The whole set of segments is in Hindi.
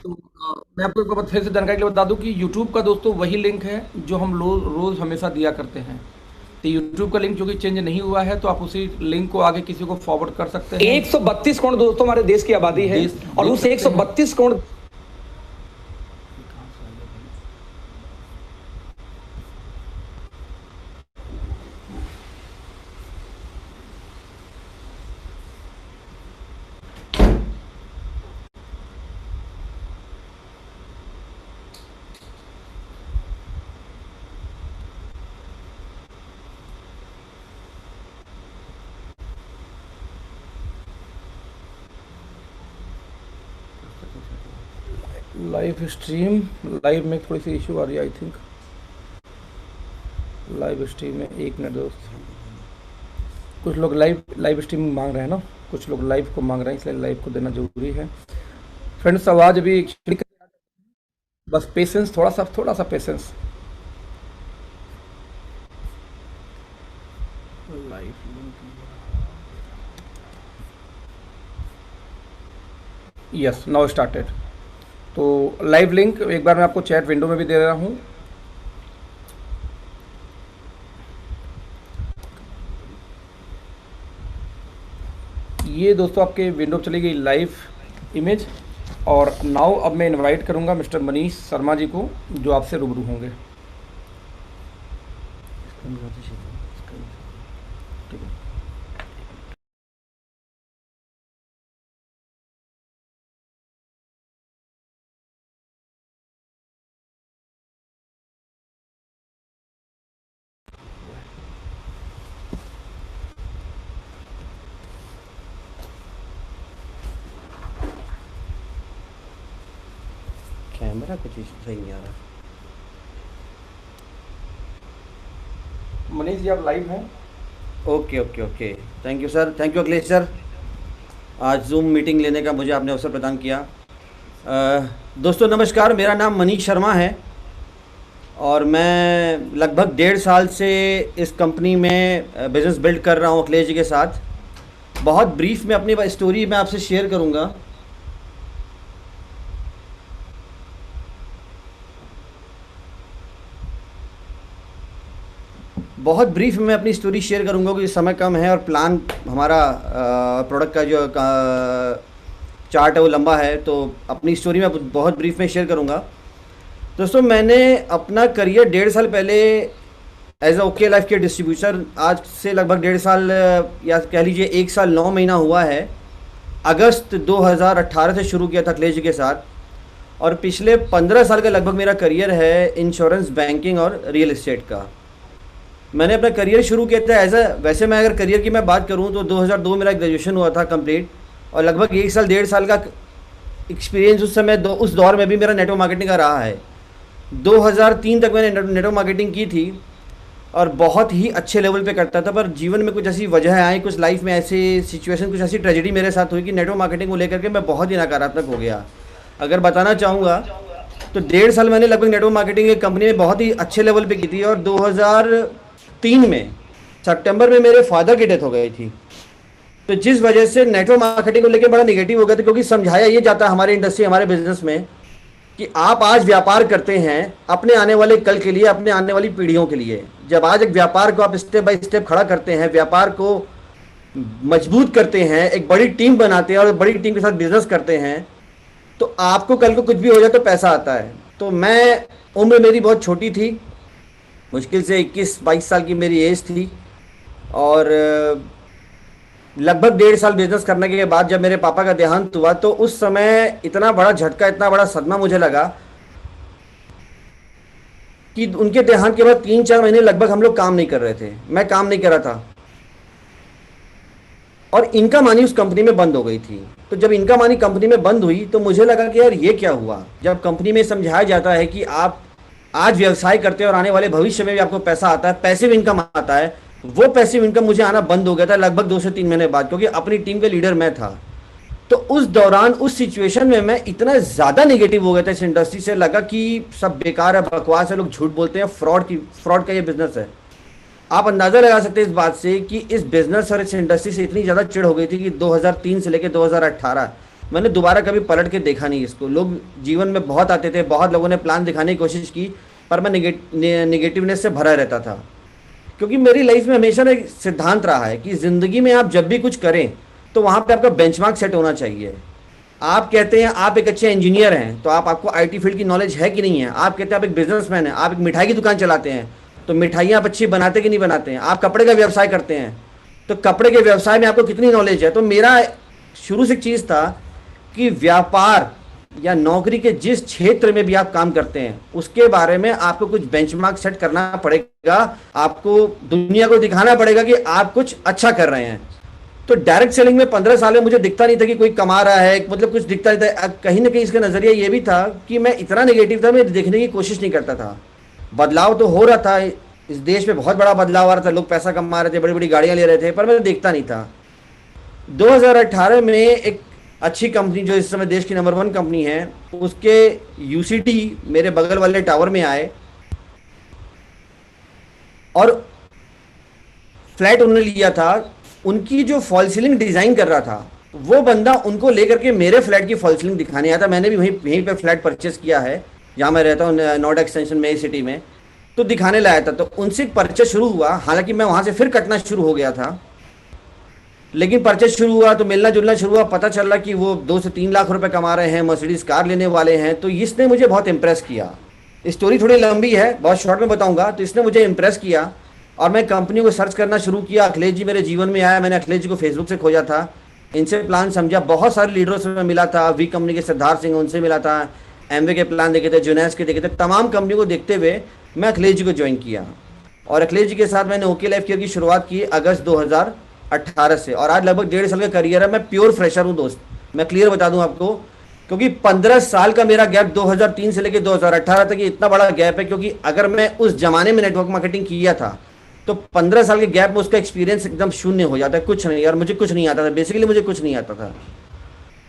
तो मैं आपको एक बार फिर से जानकारी के लिए बता दूं कि यूट्यूब का दोस्तों वही लिंक है जो हम लोग रोज़ हमेशा दिया करते हैं। तो यूट्यूब का लिंक जो कि चेंज नहीं हुआ है, तो आप उसी लिंक को आगे किसी को फॉरवर्ड कर सकते हैं। 132 करोड़ दोस्तों हमारे देश की आबादी है, देश और देख उस सकते हैं। 132 करोड़ लाइव स्ट्रीम, लाइव में थोड़ी सी इशू आ रही है आई थिंक। लाइव स्ट्रीम में एक मिनट दोस्त, कुछ लोग लाइव लाइव स्ट्रीम मांग रहे हैं ना, कुछ लोग लाइव को मांग रहे हैं, इसलिए लाइव को देना जरूरी है। फ्रेंड्स आवाज़ अभी बस पेशेंस, थोड़ा सा patience. Live yes now started. तो लाइव लिंक एक बार मैं आपको चैट विंडो में भी दे रहा हूँ। ये दोस्तों आपके विंडो पर चली गई लाइव इमेज। और नाउ अब मैं इनवाइट करूँगा मिस्टर मनीष शर्मा जी को, जो आपसे रूबरू होंगे। ठीक है। कैमरा कुछ सही नहीं आ रहा। मनीष जी आप लाइव हैं। Okay okay okay, thank you sir, thank you Akhilesh sir, आज जूम मीटिंग लेने का मुझे आपने अवसर प्रदान किया। दोस्तों नमस्कार, मेरा नाम मनीष शर्मा है और मैं लगभग 1.5 साल से इस कंपनी में बिज़नेस बिल्ड कर रहा हूँ अखिलेश जी के साथ। बहुत ब्रीफ में अपनी स्टोरी मैं आपसे शेयर करूँगा। बहुत ब्रीफ में अपनी स्टोरी शेयर करूंगा क्योंकि समय कम है और प्लान हमारा प्रोडक्ट का जो चार्ट है वो लंबा है, तो अपनी स्टोरी में बहुत ब्रीफ में शेयर करूंगा। दोस्तों मैंने अपना करियर 1.5 साल पहले एज अ ओके लाइफ के डिस्ट्रीब्यूटर, आज से लगभग 1.5 साल या कह लीजिए 1 साल 9 महीना हुआ है, अगस्त 2018 से शुरू किया था अखिलेश जी के साथ। और पिछले 15 साल का लगभग मेरा करियर है इंश्योरेंस, बैंकिंग और रियल एस्टेट का। मैंने अपना करियर शुरू किया था वैसे मैं अगर करियर की मैं बात करूं तो 2002 मेरा ग्रेजुएशन हुआ था कंप्लीट, और लगभग 1 साल 1.5 साल का एक्सपीरियंस उस समय उस दौर में भी मेरा नेटवर्क मार्केटिंग का रहा है। 2003 तक मैंने नेटवर्क मार्केटिंग की थी और बहुत ही अच्छे लेवल पे करता था, पर जीवन में कुछ ऐसी वजह आई, कुछ लाइफ में ऐसे सिचुएशन, कुछ ऐसी ट्रेजेडी मेरे साथ हुई कि नेटवर्क मार्केटिंग को लेकर के मैं बहुत ही नकारात्मक हो गया। अगर बताना चाहूँगा तो 1.5 साल मैंने लगभग नेटवर्क मार्केटिंग एक कंपनी में बहुत ही अच्छे लेवल पे की थी, और 2003 में सितंबर में मेरे फादर की डेथ हो गई थी। तो जिस वजह से नेटवर्क मार्केटिंग को लेकर बड़ा निगेटिव हो गया था, क्योंकि समझाया ये जाता है हमारे इंडस्ट्री, हमारे बिजनेस में कि आप आज व्यापार करते हैं अपने आने वाले कल के लिए, अपने आने वाली पीढ़ियों के लिए। जब आज एक व्यापार को आप स्टेप बाय स्टेप खड़ा करते हैं, व्यापार को मजबूत करते हैं, एक बड़ी टीम बनाते हैं और बड़ी टीम के साथ बिजनेस करते हैं, तो आपको कल को कुछ भी हो जाए तो पैसा आता है। तो मैं, उम्र मेरी बहुत छोटी थी, मुश्किल से 21-22 साल की मेरी एज थी, और लगभग 1.5 साल बिजनेस करने के बाद जब मेरे पापा का देहांत हुआ तो उस समय इतना बड़ा झटका, इतना बड़ा सदमा मुझे लगा कि उनके देहांत के बाद 3-4 महीने लगभग हम लोग काम नहीं कर रहे थे, मैं काम नहीं कर रहा था, और इनका मानी उस कंपनी में बंद हो गई थी। तो जब इनका मानी कंपनी में बंद हुई तो मुझे लगा कि यार ये क्या हुआ। जब कंपनी में समझाया जाता है कि आप आज व्यवसाय करते हैं और आने वाले भविष्य में भी आपको पैसा आता है, पैसिव इनकम आता है, वो पैसिव इनकम मुझे आना बंद हो गया था लगभग 2 से 3 महीने बाद, क्योंकि अपनी टीम के लीडर मैं था। तो उस दौरान, उस सिचुएशन में मैं इतना ज़्यादा नेगेटिव हो गया था इस इंडस्ट्री से, लगा कि सब बेकार है, बकवास है, लोग झूठ बोलते हैं, फ्रॉड का ये बिजनेस है। आप अंदाज़ा लगा सकते हैं इस बात से कि इस बिजनेस और इस इंडस्ट्री से इतनी ज़्यादा चिढ़ हो गई थी कि 2003 से लेकर 2018 मैंने दोबारा कभी पलट के देखा नहीं इसको। लोग जीवन में बहुत आते थे, बहुत लोगों ने प्लान दिखाने की कोशिश की, पर मैं निगेटिवनेस से भरा रहता था। क्योंकि मेरी लाइफ में हमेशा ना एक सिद्धांत रहा है कि ज़िंदगी में आप जब भी कुछ करें तो वहाँ पे आपका बेंचमार्क सेट होना चाहिए। आप कहते हैं आप एक अच्छे इंजीनियर हैं, तो आपको आईटी फील्ड की नॉलेज है कि नहीं है। आप कहते हैं आप एक बिजनेसमैन हैं, आप एक मिठाई की दुकान चलाते हैं, तो मिठाइयाँ आप अच्छी बनाते कि नहीं बनाते हैं। आप कपड़े का व्यवसाय करते हैं, तो कपड़े के व्यवसाय में आपको कितनी नॉलेज है। तो मेरा शुरू से एक चीज़ था कि व्यापार या नौकरी के जिस क्षेत्र में भी आप काम करते हैं उसके बारे में आपको कुछ बेंचमार्क सेट करना पड़ेगा। आपको दुनिया को दिखाना पड़ेगा कि आप कुछ अच्छा कर रहे हैं। तो डायरेक्ट सेलिंग में 15 साल में मुझे दिखता नहीं था कि कोई कमा रहा है, मतलब कुछ दिखता नहीं था। कहीं ना कहीं इसका नजरिया ये भी था कि मैं इतना नेगेटिव था, मैं देखने की कोशिश नहीं करता था। बदलाव तो हो रहा था, इस देश में बहुत बड़ा बदलाव आ रहा था, लोग पैसा कमा रहे थे, बड़ी बड़ी गाड़ियां ले रहे थे, पर मैं देखता नहीं था। 2018 में एक अच्छी कंपनी जो इस समय देश की नंबर 1 कंपनी है, उसके यूसीटी मेरे बगल वाले टावर में आए और फ्लैट उन्होंने लिया था। उनकी जो फॉल सीलिंग डिजाइन कर रहा था वो बंदा उनको लेकर के मेरे फ्लैट की फॉल सीलिंग दिखाने आया था। मैंने भी वहीं पे फ्लैट परचेस किया है जहाँ मैं रहता हूँ, नोएडा एक्सटेंशन में, सिटी में, तो दिखाने लाया था। तो उनसे परचेस शुरू हुआ। हालांकि मैं वहाँ से फिर कटना शुरू हो गया था, लेकिन परचेस शुरू हुआ तो मिलना जुलना शुरू हुआ। पता चला कि वो 2 से 3 लाख रुपए कमा रहे हैं, मर्सिडीज कार लेने वाले हैं। तो इसने मुझे बहुत इंप्रेस किया। स्टोरी थोड़ी लंबी है, बहुत शॉर्ट में बताऊंगा। तो इसने मुझे इंप्रेस किया और मैं कंपनी को सर्च करना शुरू किया। अखिलेश जी मेरे जीवन में आया। मैंने अखिलेश जी को फेसबुक से खोजा था, इनसे प्लान समझा। बहुत सारे लीडरों से मैं मिला था, वी कंपनी के सिद्धार्थ सिंह, उनसे मिला था, एमवे के प्लान देखे थे, जुनैस के देखे थे। तमाम कंपनी को देखते हुए मैं अखिलेश जी को ज्वाइन किया और अखिलेश जी के साथ मैंने ओके लाइफ केयर की शुरुआत की अगस्त 2018 से। और आज लगभग 1.5 साल का करियर है। मैं प्योर फ्रेशर हूँ दोस्त, मैं क्लियर बता दूं आपको, क्योंकि 15 साल का मेरा गैप 2003 से लेकर 2018 तक, ये इतना बड़ा गैप है। क्योंकि अगर मैं उस जमाने में नेटवर्क मार्केटिंग किया था तो 15 साल के गैप में उसका एक्सपीरियंस एकदम शून्य हो जाता है। कुछ नहीं यार, मुझे कुछ नहीं आता था, बेसिकली मुझे कुछ नहीं आता था।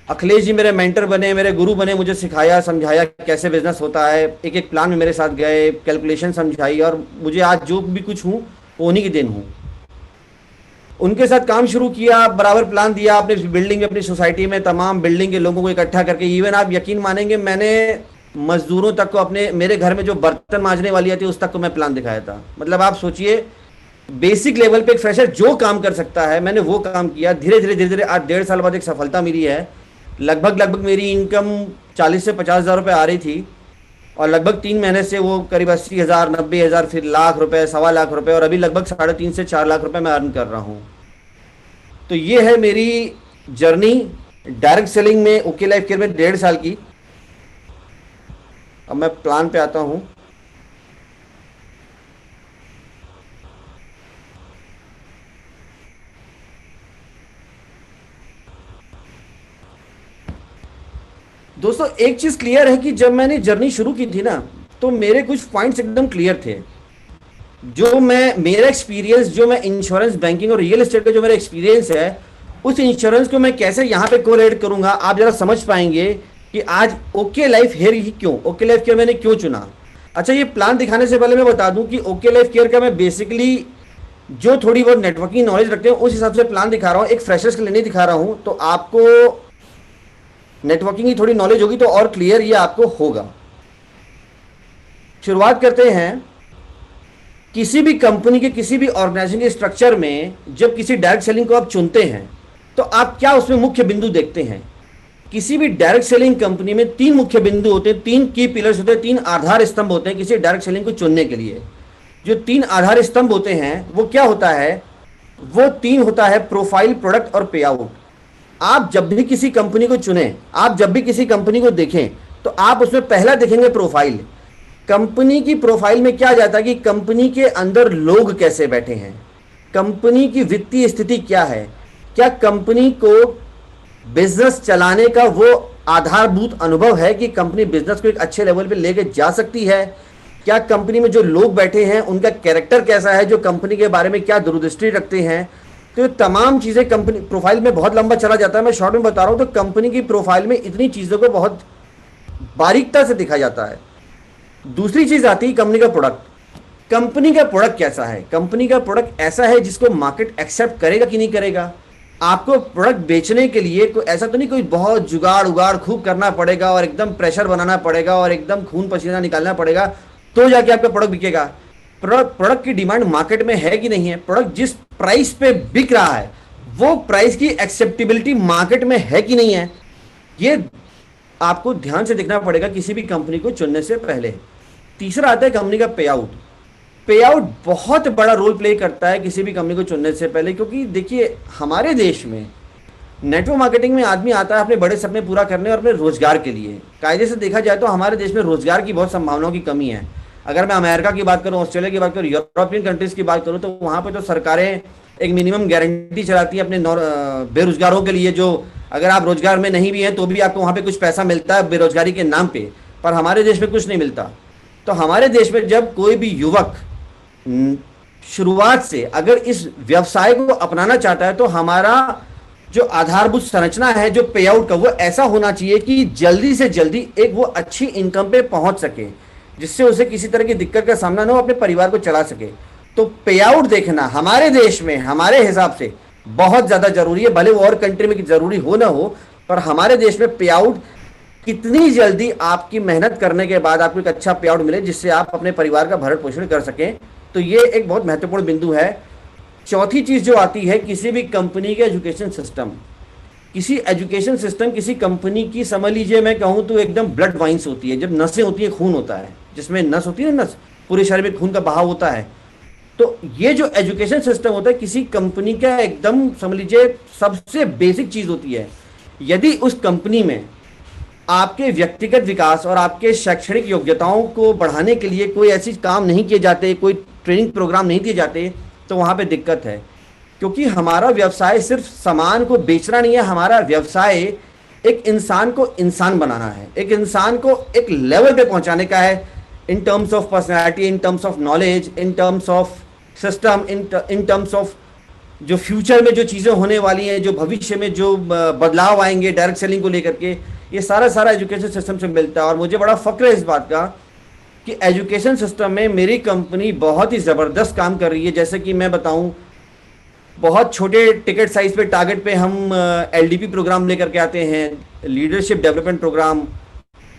अखिलेश जी मेरे मेंटर बने, मेरे गुरु बने, मुझे सिखाया, समझाया कैसे बिजनेस होता है। एक एक प्लान में मेरे साथ गए, कैलकुलेशन समझाई, और मुझे आज जो भी कुछ हूँ वो उन्हीं की देन हूँ। उनके साथ काम शुरू किया, बराबर प्लान दिया अपने बिल्डिंग में, अपनी सोसाइटी में तमाम बिल्डिंग के लोगों को इकट्ठा करके। इवन आप यकीन मानेंगे, मैंने मजदूरों तक को, अपने मेरे घर में जो बर्तन मांजने वाली आती है उस तक को मैं प्लान दिखाया था। मतलब आप सोचिए, बेसिक लेवल पे एक फ्रेशर जो काम कर सकता है मैंने वो काम किया। धीरे धीरे आज 1.5 साल बाद एक सफलता मिली है। लगभग मेरी इनकम 40 से 50 हज़ार रुपये आ रही थी और लगभग 3 महीने से वो करीब 80,000, 90,000, फिर लाख रुपए, 1.25 लाख रुपए, और अभी लगभग 3.5 से 4 लाख रुपए मैं अर्न कर रहा हूँ। तो ये है मेरी जर्नी डायरेक्ट सेलिंग में, ओके लाइफ केयर में 1.5 साल की। अब मैं प्लान पे आता हूँ। दोस्तों एक चीज क्लियर है कि जब मैंने जर्नी शुरू की थी ना, तो मेरे कुछ पॉइंट्स एकदम क्लियर थे। मेरा एक्सपीरियंस, जो मैं इंश्योरेंस, बैंकिंग और रियल एस्टेट का जो मेरा एक्सपीरियंस है, उस इंश्योरेंस को मैं कैसे यहाँ पे कोरिलेट करूंगा, आप जरा समझ पाएंगे कि आज ओके लाइफ हेयर ही क्यों, ओके लाइफ केयर मैंने क्यों चुना। अच्छा, ये प्लान दिखाने से पहले मैं बता दूं कि ओके लाइफ केयर का मैं बेसिकली जो थोड़ी बहुत नेटवर्किंग नॉलेज रखते हैं उस हिसाब से प्लान दिखा रहा हूँ। एक फ्रेशर्स के लिए नहीं दिखा रहा हूँ। तो आपको नेटवर्किंग की थोड़ी नॉलेज होगी तो और क्लियर ये आपको होगा। शुरुआत करते हैं। किसी भी कंपनी के, किसी भी ऑर्गेनाइजेशन के स्ट्रक्चर में जब किसी डायरेक्ट सेलिंग को आप चुनते हैं तो आप क्या उसमें मुख्य बिंदु देखते हैं। किसी भी डायरेक्ट सेलिंग कंपनी में 3 मुख्य बिंदु होते हैं, 3 की पिलर्स होते हैं, 3 आधार स्तंभ होते हैं किसी डायरेक्ट सेलिंग को चुनने के लिए। जो 3 आधार स्तंभ होते हैं वो क्या होता है, वो 3 होता है प्रोफाइल, प्रोडक्ट और पे आउट। आप जब भी किसी कंपनी को चुने, आप जब भी किसी कंपनी को देखें तो आप उसमें पहला देखेंगे प्रोफाइल। कंपनी की प्रोफाइल में क्या जाता है कि कंपनी के अंदर लोग कैसे बैठे हैं, कंपनी की वित्तीय स्थिति क्या है, क्या कंपनी को बिजनेस चलाने का वो आधारभूत अनुभव है कि कंपनी बिजनेस को एक अच्छे लेवल पे लेके जा सकती है, क्या कंपनी में जो लोग बैठे हैं उनका कैरेक्टर कैसा है, जो कंपनी के बारे में क्या दूरदृष्टि रखते हैं। तो ये तमाम चीजें कंपनी प्रोफाइल में बहुत लंबा चला जाता है, मैं शॉर्ट में बता रहा हूं। तो कंपनी की प्रोफाइल में इतनी चीजों को बहुत बारीकता से देखा जाता है। दूसरी चीज आती है कंपनी का प्रोडक्ट। कंपनी का प्रोडक्ट कैसा है, कंपनी का प्रोडक्ट ऐसा है जिसको मार्केट एक्सेप्ट करेगा कि नहीं करेगा। आपको प्रोडक्ट बेचने के लिए कोई ऐसा तो नहीं कोई बहुत जुगाड़ उगाड़ खूब करना पड़ेगा और एकदम प्रेशर बनाना पड़ेगा और एकदम खून पसीना निकालना पड़ेगा तो जाके आपका प्रोडक्ट बिकेगा। प्रोडक्ट की डिमांड मार्केट में है कि नहीं है, प्रोडक्ट जिस प्राइस पे बिक रहा है वो प्राइस की एक्सेप्टेबिलिटी मार्केट में है कि नहीं है, ये आपको ध्यान से देखना पड़ेगा किसी भी कंपनी को चुनने से पहले। तीसरा आता है कंपनी का पे आउट। पे आउट बहुत बड़ा रोल प्ले करता है किसी भी कंपनी को चुनने से पहले, क्योंकि देखिए हमारे देश में नेटवर्क मार्केटिंग में आदमी आता है अपने बड़े सपने पूरा करने और अपने रोजगार के लिए। कायदे से देखा जाए तो हमारे देश में रोजगार की बहुत संभावनाओं की कमी है। अगर मैं अमेरिका की बात करूं, ऑस्ट्रेलिया की बात करूं, यूरोपियन कंट्रीज की बात करूं तो वहां पे तो सरकारें एक मिनिमम गारंटी चलाती है अपने बेरोजगारों के लिए, जो अगर आप रोजगार में नहीं भी हैं तो भी आपको वहां पे कुछ पैसा मिलता है बेरोजगारी के नाम पे। पर हमारे देश में कुछ नहीं मिलता। तो हमारे देश में जब कोई भी युवक शुरुआत से अगर इस व्यवसाय को अपनाना चाहता है तो हमारा जो आधारभूत संरचना है जो पे आउट का, वो ऐसा होना चाहिए कि जल्दी से जल्दी एक वो अच्छी इनकम पे पहुंच सके, जिससे उसे किसी तरह की दिक्कत का सामना न हो, अपने परिवार को चला सके। तो पे आउट देखना हमारे देश में हमारे हिसाब से बहुत ज्यादा जरूरी है। भले वो और कंट्री में जरूरी हो ना हो, पर हमारे देश में पे आउट कितनी जल्दी आपकी मेहनत करने के बाद आपको एक अच्छा पे आउट मिले जिससे आप अपने परिवार का भरण पोषण कर सकें, तो ये एक बहुत महत्वपूर्ण बिंदु है। चौथी चीज जो आती है किसी भी कंपनी के एजुकेशन सिस्टम। किसी एजुकेशन सिस्टम किसी कंपनी की, समझ लीजिए मैं कहूं तो एकदम ब्लड वाइन्स होती है, जब नसें होती है, खून होता है, जिसमें नस होती है, नस पूरे शरीर में खून का बहाव होता है। तो ये जो एजुकेशन सिस्टम होता है किसी कंपनी का एकदम समझ लीजिए सबसे बेसिक चीज होती है। यदि उस कंपनी में आपके व्यक्तिगत विकास और आपके शैक्षणिक योग्यताओं को बढ़ाने के लिए कोई ऐसी काम नहीं किए जाते, कोई ट्रेनिंग प्रोग्राम नहीं दिए जाते, तो वहां पे दिक्कत है। क्योंकि हमारा व्यवसाय सिर्फ सामान को बेचना नहीं है, हमारा व्यवसाय एक इंसान को इंसान बनाना है, एक इंसान को एक लेवल पे पहुंचाने का है, in terms of personality, in terms of knowledge, in terms of system, in terms of जो फ्यूचर में जो चीज़ें होने वाली हैं, जो भविष्य में जो बदलाव आएंगे डायरेक्ट सेलिंग को लेकर के, ये सारा एजुकेशन सिस्टम से मिलता है। और मुझे बड़ा फक्र है इस बात का कि एजुकेशन सिस्टम में मेरी कंपनी बहुत ही ज़बरदस्त काम कर रही है। जैसे कि मैं बताऊं, बहुत छोटे टिकट साइज पे टारगेट पे हम एलडीपी प्रोग्राम लेकर के आते हैं, लीडरशिप डेवलपमेंट प्रोग्राम,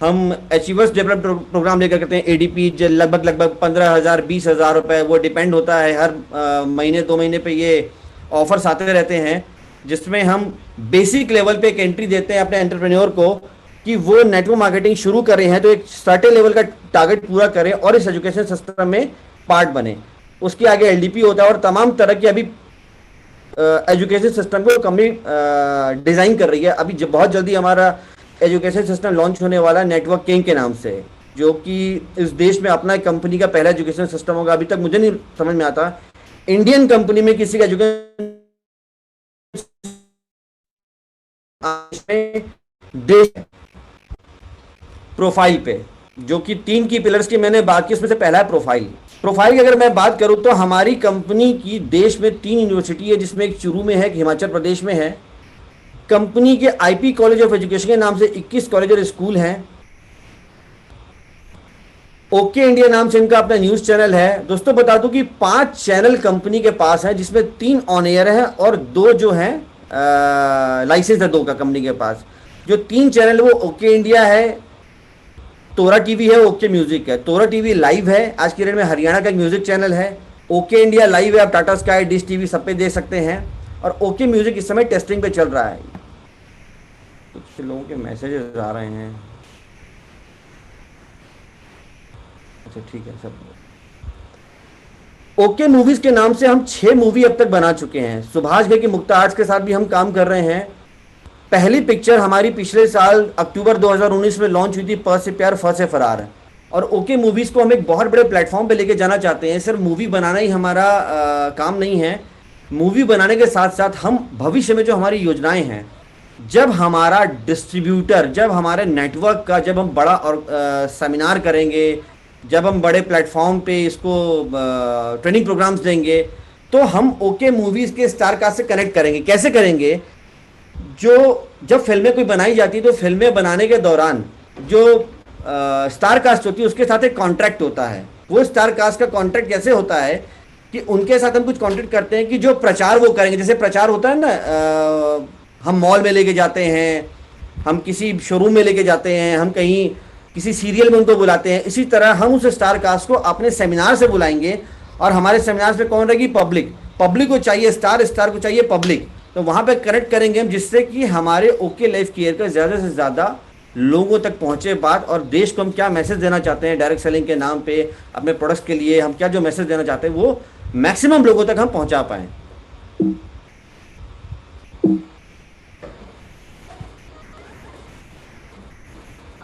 हम अचीवर्स डेवलपमेंट प्रोग्राम लेकर के आते हैं, एडीपी लगभग 15,000 20,000 रुपये, वो डिपेंड होता है, हर महीने 2 महीने पे ये ऑफर्स आते रहते हैं, जिसमें हम बेसिक लेवल पे एक एंट्री देते हैं अपने एंटरप्रेन्योर को कि वो नेटवर्क मार्केटिंग शुरू कर रहे हैं तो एक सर्टेन लेवल का टारगेट पूरा करें और इस एजुकेशन सिस्टम में पार्ट बने। उसके आगे एलडीपी होता है और तमाम तरह की अभी एजुकेशन सिस्टम को कंपनी डिज़ाइन कर रही है। अभी बहुत जल्दी हमारा एजुकेशन सिस्टम लॉन्च होने वाला है नेटवर्क किंग के नाम से, जो कि इस देश में अपना कंपनी का पहला एजुकेशन सिस्टम होगा। अभी तक मुझे नहीं समझ में आता इंडियन कंपनी में किसी का एजुकेशन देश प्रोफाइल पे, जो कि 3 की पिलर्स की मैंने बात की, उसमें से पहला है प्रोफाइल। प्रोफाइल की अगर मैं बात करूं तो हमारी कंपनी की देश में 3 यूनिवर्सिटी है, जिसमें एक चुरू में है, एक हिमाचल प्रदेश में है। कंपनी के आईपी कॉलेज ऑफ एजुकेशन के नाम से 21 कॉलेज और स्कूल हैं। ओके इंडिया नाम से इनका अपना न्यूज चैनल है। दोस्तों बता दूं कि 5 चैनल कंपनी के पास हैं, जिसमें 3 ऑन एयर हैं और 2 जो हैं लाइसेंस है 2 का कंपनी के पास। जो 3 चैनल वो ओके इंडिया है, तोरा टीवी है, ओके म्यूजिक है। तोरा टीवी लाइव है, आज की डेट में हरियाणा का एक म्यूजिक चैनल है। ओके इंडिया लाइव है, आप टाटा स्काई, डिश टीवी सब पे देख सकते हैं। और ओके म्यूजिक इस समय टेस्टिंग पे चल रहा है। कुछ लोगों के मैसेजेस आ रहे हैं, अच्छा ठीक है सब। ओके मूवीज के नाम से हम 6 मूवी अब तक बना चुके हैं। सुभाष घई की मुक्ता आर्ट्स के साथ भी हम काम कर रहे हैं। पहली पिक्चर हमारी पिछले साल अक्टूबर 2019 में लॉन्च हुई थी, प से प्यार फ से फरार। और ओके मूवीज को हम एक बहुत बड़े प्लेटफॉर्म पे लेके जाना चाहते हैं। सिर्फ मूवी बनाना ही हमारा काम नहीं है। मूवी बनाने के साथ साथ हम भविष्य में जो हमारी योजनाएं हैं, जब हमारा डिस्ट्रीब्यूटर, जब हमारे नेटवर्क का, जब हम बड़ा और सेमिनार करेंगे, जब हम बड़े प्लेटफॉर्म पे इसको ट्रेनिंग प्रोग्राम्स देंगे, तो हम ओके मूवीज के स्टार कास्ट से कनेक्ट करेंगे। कैसे करेंगे? जो जब फिल्में कोई बनाई जाती है तो फिल्में बनाने के दौरान जो स्टार कास्ट होती है उसके साथ एक कॉन्ट्रैक्ट होता है। वो स्टार कास्ट का कॉन्ट्रैक्ट कैसे होता है कि उनके साथ हम कुछ कॉन्ट्रैक्ट करते हैं कि जो प्रचार वो करेंगे, जैसे प्रचार होता है ना, हम मॉल में लेके जाते हैं, हम किसी शोरूम में लेके जाते हैं, हम कहीं किसी सीरियल में उनको बुलाते हैं, इसी तरह हम उस स्टार कास्ट को अपने सेमिनार से बुलाएंगे। और हमारे सेमिनार में कौन रहेगी? पब्लिक। पब्लिक को चाहिए स्टार, स्टार को चाहिए पब्लिक। तो वहाँ पे कनेक्ट करेंगे हम, जिससे कि हमारे ओके लाइफ केयर का ज़्यादा से ज़्यादा लोगों तक पहुँचे बात, और देश को हम क्या मैसेज देना चाहते हैं डायरेक्ट सेलिंग के नाम पे, अपने प्रोडक्ट्स के लिए हम क्या जो मैसेज देना चाहते हैं वो मैक्सिमम लोगों तक हम पहुँचा पाएँ।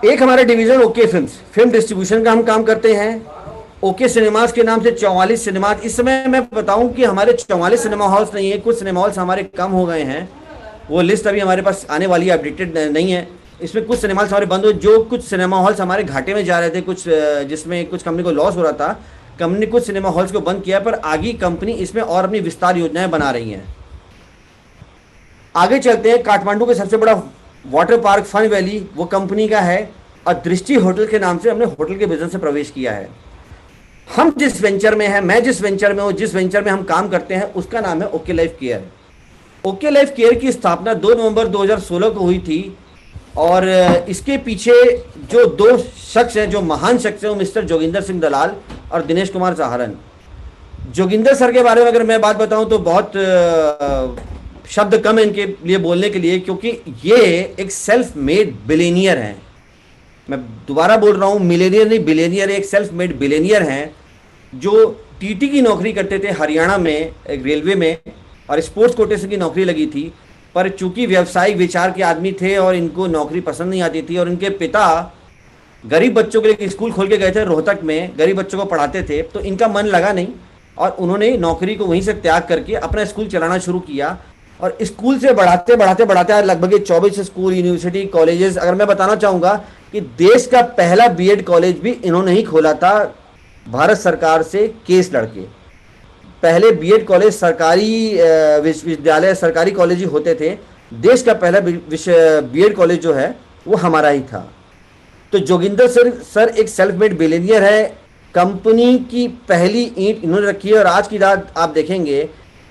एक हमारा division okay films, film distribution का हम काम करते हैं। ओके सिनेमास के नाम से 44 सिनेमास, इस समय मैं बताऊं कि हमारे 44 सिनेमा हॉल्स नहीं है, कुछ सिनेमा हॉल्स हमारे कम हो गए हैं, वो लिस्ट अभी हमारे पास आने वाली है, अपडेटेड नहीं है। इसमें कुछ सिनेमा हॉल्स हमारे बंद हुए, जो कुछ सिनेमा हॉल्स हमारे घाटे में जा रहे थे, कुछ जिसमें कुछ कंपनी को लॉस हो रहा था, कंपनी कुछ सिनेमा हॉल्स को बंद किया, पर आगे कंपनी इसमें और अपनी विस्तार योजनाएं बना रही हैं। आगे चलते हैं, काठमांडू का सबसे बड़ा वाटर पार्क फन वैली वो कंपनी का है, और दृष्टि होटल के नाम से हमने होटल के बिजनेस से प्रवेश किया है। हम जिस वेंचर में हैं, मैं जिस वेंचर में हूं, जिस वेंचर में हम काम करते हैं, उसका नाम है okay life care. Okay life care की स्थापना 2 नवंबर 2016 को हुई थी, और इसके पीछे जो दो शख्स हैं, जो महान शख्स हैं, वो मिस्टर जोगिंदर सिंह दलाल और दिनेश कुमार सहारन। जोगिंदर सर के बारे में अगर मैं बात बताऊं तो बहुत शब्द कम है इनके लिए बोलने के लिए, क्योंकि ये एक सेल्फ मेड बिलियनियर हैं। मैं दोबारा बोल रहा हूँ, मिलेनियर नहीं बिलियनियर, एक सेल्फ मेड बिलियनियर हैं, जो टीटी की नौकरी करते थे हरियाणा में एक रेलवे में, और स्पोर्ट्स कोटे से की नौकरी लगी थी, पर चूंकि व्यावसायिक विचार के आदमी थे और इनको नौकरी पसंद नहीं आती थी, और इनके पिता गरीब बच्चों के लिए स्कूल खोल के गए थे रोहतक में, गरीब बच्चों को पढ़ाते थे, तो इनका मन लगा नहीं, और उन्होंने नौकरी को वहीं से त्याग करके अपना स्कूल चलाना शुरू किया। और स्कूल से बढ़ाते बढ़ाते बढ़ाते आज लगभग 24 स्कूल, यूनिवर्सिटी, कॉलेजेस। अगर मैं बताना चाहूँगा कि देश का पहला बीएड कॉलेज भी इन्होंने ही खोला था, भारत सरकार से केस लड़के। पहले बीएड कॉलेज सरकारी विश्वविद्यालय, सरकारी कॉलेज ही होते थे, देश का पहला बीएड कॉलेज जो है वो हमारा ही था। तो जोगिंदर सर एक सेल्फ मेड बिलियनियर है, कंपनी की पहली ईंट इन्होंने रखी है। और आज की रात आप देखेंगे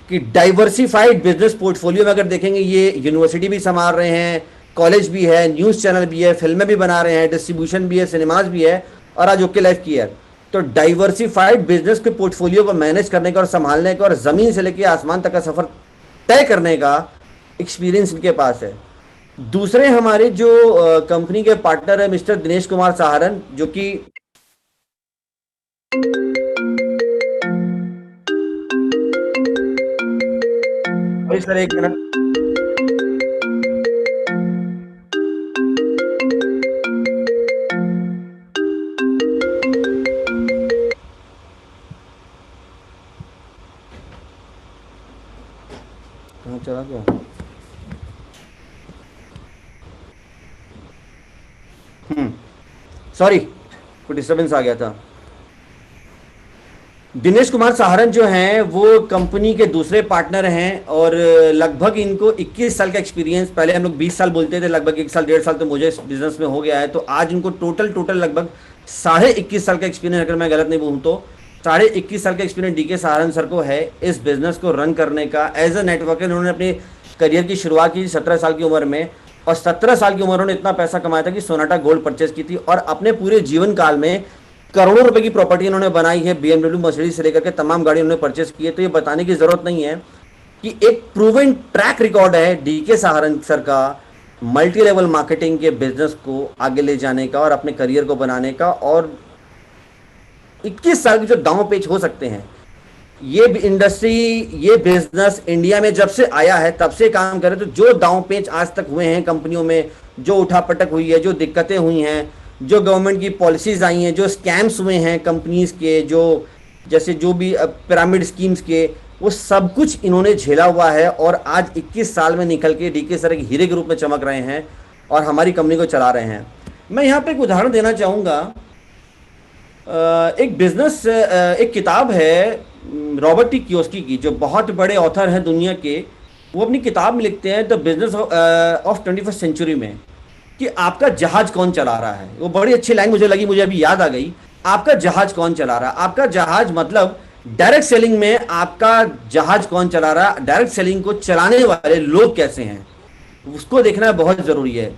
कि डाइवर्सिफाइड बिजनेस पोर्टफोलियो में अगर देखेंगे, ये यूनिवर्सिटी भी संभाल रहे हैं, कॉलेज भी है, न्यूज़ चैनल भी है, फिल्में भी बना रहे हैं, डिस्ट्रीब्यूशन भी है, सिनेमाज भी है, और आज ओके लाइफ केयर। तो डाइवर्सिफाइड बिजनेस के पोर्टफोलियो को मैनेज करने का और संभालने का और ज़मीन से लेकर आसमान तक का सफ़र तय करने का एक्सपीरियंस इनके पास है। दूसरे हमारे जो कंपनी के पार्टनर है मिस्टर दिनेश कुमार सहारन, जो कि सर एक मिनट, कहाँ चला गया? सॉरी, कोई डिस्टर्बेंस आ गया था। दिनेश कुमार सहारन जो हैं वो कंपनी के दूसरे पार्टनर हैं, और लगभग इनको 21 साल का एक्सपीरियंस, पहले हम लोग 20 साल बोलते थे, लगभग 1 साल 1.5 साल तो मुझे इस बिजनेस में हो गया है, तो आज इनको टोटल लगभग 21.5 साल का एक्सपीरियंस, अगर मैं गलत नहीं बोलूँ तो 21.5 साल का एक्सपीरियंस डीके सहारन सर को है इस बिजनेस को रन करने का। एज अ नेटवर्कर उन्होंने अपने करियर की शुरुआत की 17 साल की उम्र में, और 17 साल की उम्र उन्होंने इतना पैसा कमाया था कि सोनाटा गोल्ड परचेज की थी, और अपने पूरे जीवन काल में करोड़ों रुपए की प्रॉपर्टी इन्होंने बनाई है, BMW, मर्सिडीज से लेकर के तमाम गाड़ी उन्होंने परचेज की है। तो ये बताने की जरूरत नहीं है कि एक प्रूवन ट्रैक रिकॉर्ड है डीके सहारन सर का मल्टी लेवल मार्केटिंग के बिजनेस को आगे ले जाने का और अपने करियर को बनाने का। और 21 साल के जो दांव पेच हो सकते हैं, ये इंडस्ट्री, ये बिजनेस इंडिया में जब से आया है तब से काम करे, तो जो दांव पेच आज तक हुए हैं कंपनियों में, जो उठापटक हुई है, जो दिक्कतें हुई हैं, जो गवर्नमेंट की पॉलिसीज आई हैं, जो स्कैम्स हुए हैं कंपनीज के, जो जैसे जो भी पिरामिड स्कीम्स के, वो सब कुछ इन्होंने झेला हुआ है, और आज 21 साल में निकल के डीके सर एक हीरे के रूप में चमक रहे हैं और हमारी कंपनी को चला रहे हैं। मैं यहाँ पे एक उदाहरण देना चाहूँगा। एक बिजनेस, एक किताब है रॉबर्ट टी कियोस्की की, जो बहुत बड़े ऑथर हैं दुनिया के। वो अपनी किताब में लिखते हैं the business of 21st century में, कि आपका जहाज कौन चला रहा है। वो बड़ी अच्छी लाइन मुझे लगी, मुझे अभी याद आ गई। आपका जहाज कौन चला रहा है? आपका जहाज मतलब डायरेक्ट सेलिंग में आपका जहाज कौन चला रहा है, डायरेक्ट सेलिंग को चलाने वाले लोग कैसे हैं, उसको देखना बहुत जरूरी है।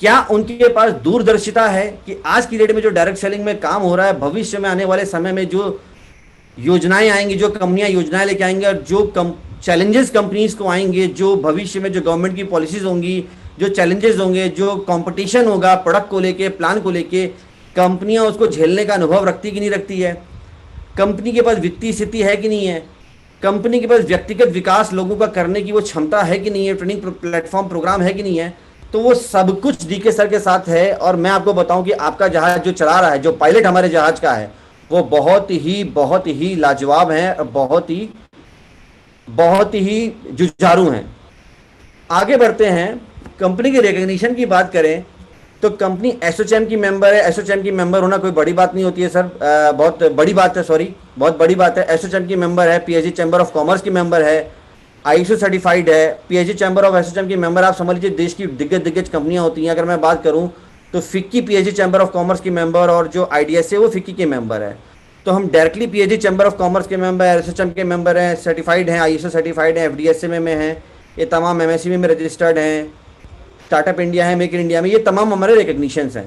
क्या उनके पास दूरदर्शिता है कि आज की डेट में जो डायरेक्ट सेलिंग में काम हो रहा है, भविष्य में आने वाले समय में जो योजनाएं आएंगी, जो कंपनियां योजनाएं लेके आएंगे और जो चैलेंजेस कंपनीज को आएंगे, जो भविष्य में जो गवर्नमेंट की पॉलिसीज होंगी, जो चैलेंजेस होंगे, जो कंपटीशन होगा प्रोडक्ट को लेके, प्लान को लेके, कंपनियां उसको झेलने का अनुभव रखती कि नहीं रखती है, कंपनी के पास वित्तीय स्थिति है कि नहीं है, कंपनी के पास व्यक्तिगत विकास लोगों का करने की वो क्षमता है कि नहीं है, ट्रेनिंग प्लेटफॉर्म प्रोग्राम है कि नहीं है। तो वो सब कुछ डीके सर के साथ है। और मैं आपको बताऊं कि आपका जहाज जो चला रहा है, जो पायलट हमारे जहाज का है, वो बहुत ही लाजवाब है और बहुत ही जुझारू हैं। आगे बढ़ते हैं, कंपनी के रिकग्निशन की बात करें तो कंपनी एसोचैम की मेंबर है। एसोचैम की मेंबर होना कोई बड़ी बात नहीं होती है सर, बहुत बड़ी बात है, सॉरी बहुत बड़ी बात है। एसोचैम की मेंबर है, पीएचडी चैम्बर ऑफ कॉमर्स की मेंबर है, आईएसओ सर्टिफाइड है, पीएचडी चैम्बर ऑफ एसोचैम की मेंबर। आप समझ लीजिए देश की दिग्गज कंपनियां होती हैं। अगर मैं बात करूं तो FICCI PhD chamber of commerce की मेंबर, और जो आईडीएस है वो फिक्की के मेंबर है। तो हम directly PhD chamber of commerce के मेंबर है, एसोचैम के मेंबर हैं, सर्टिफाइड हैं, आईएसओ सर्टिफाइड है, एफडीएसए में हैं, ये तमाम एमएससी में रजिस्टर्ड हैं, स्टार्टअप इंडिया है, मेक इन इंडिया में, ये तमाम हमारे रिकग्निशंस हैं।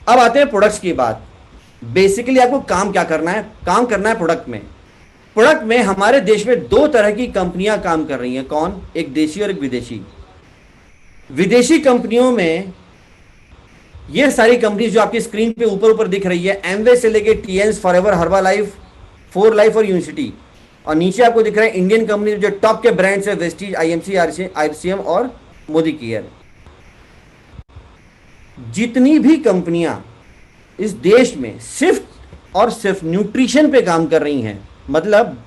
अब आते हैं प्रोडक्ट्स की बात। बेसिकली आपको काम क्या करना है, काम करना है प्रोडक्ट में। प्रोडक्ट में हमारे देश में दो तरह की कंपनियां काम कर रही हैं। कौन? एक देशी और एक विदेशी। विदेशी कंपनियों में ये सारी कंपनी जो आपकी स्क्रीन पे ऊपर दिख रही है, एमवे से लेके टीएंस, फॉरएवर, हर्बालाइफ, फोर लाइफ और यूनिवर्सिटी, और नीचे आपको दिख रहा है इंडियन कंपनी जो टॉप के ब्रांड्स है, वेस्टीज, आईएमसी, आरसीएम और मोदी केयर। जितनी भी कंपनियां इस देश में सिर्फ और सिर्फ न्यूट्रिशन पे काम कर रही हैं, मतलब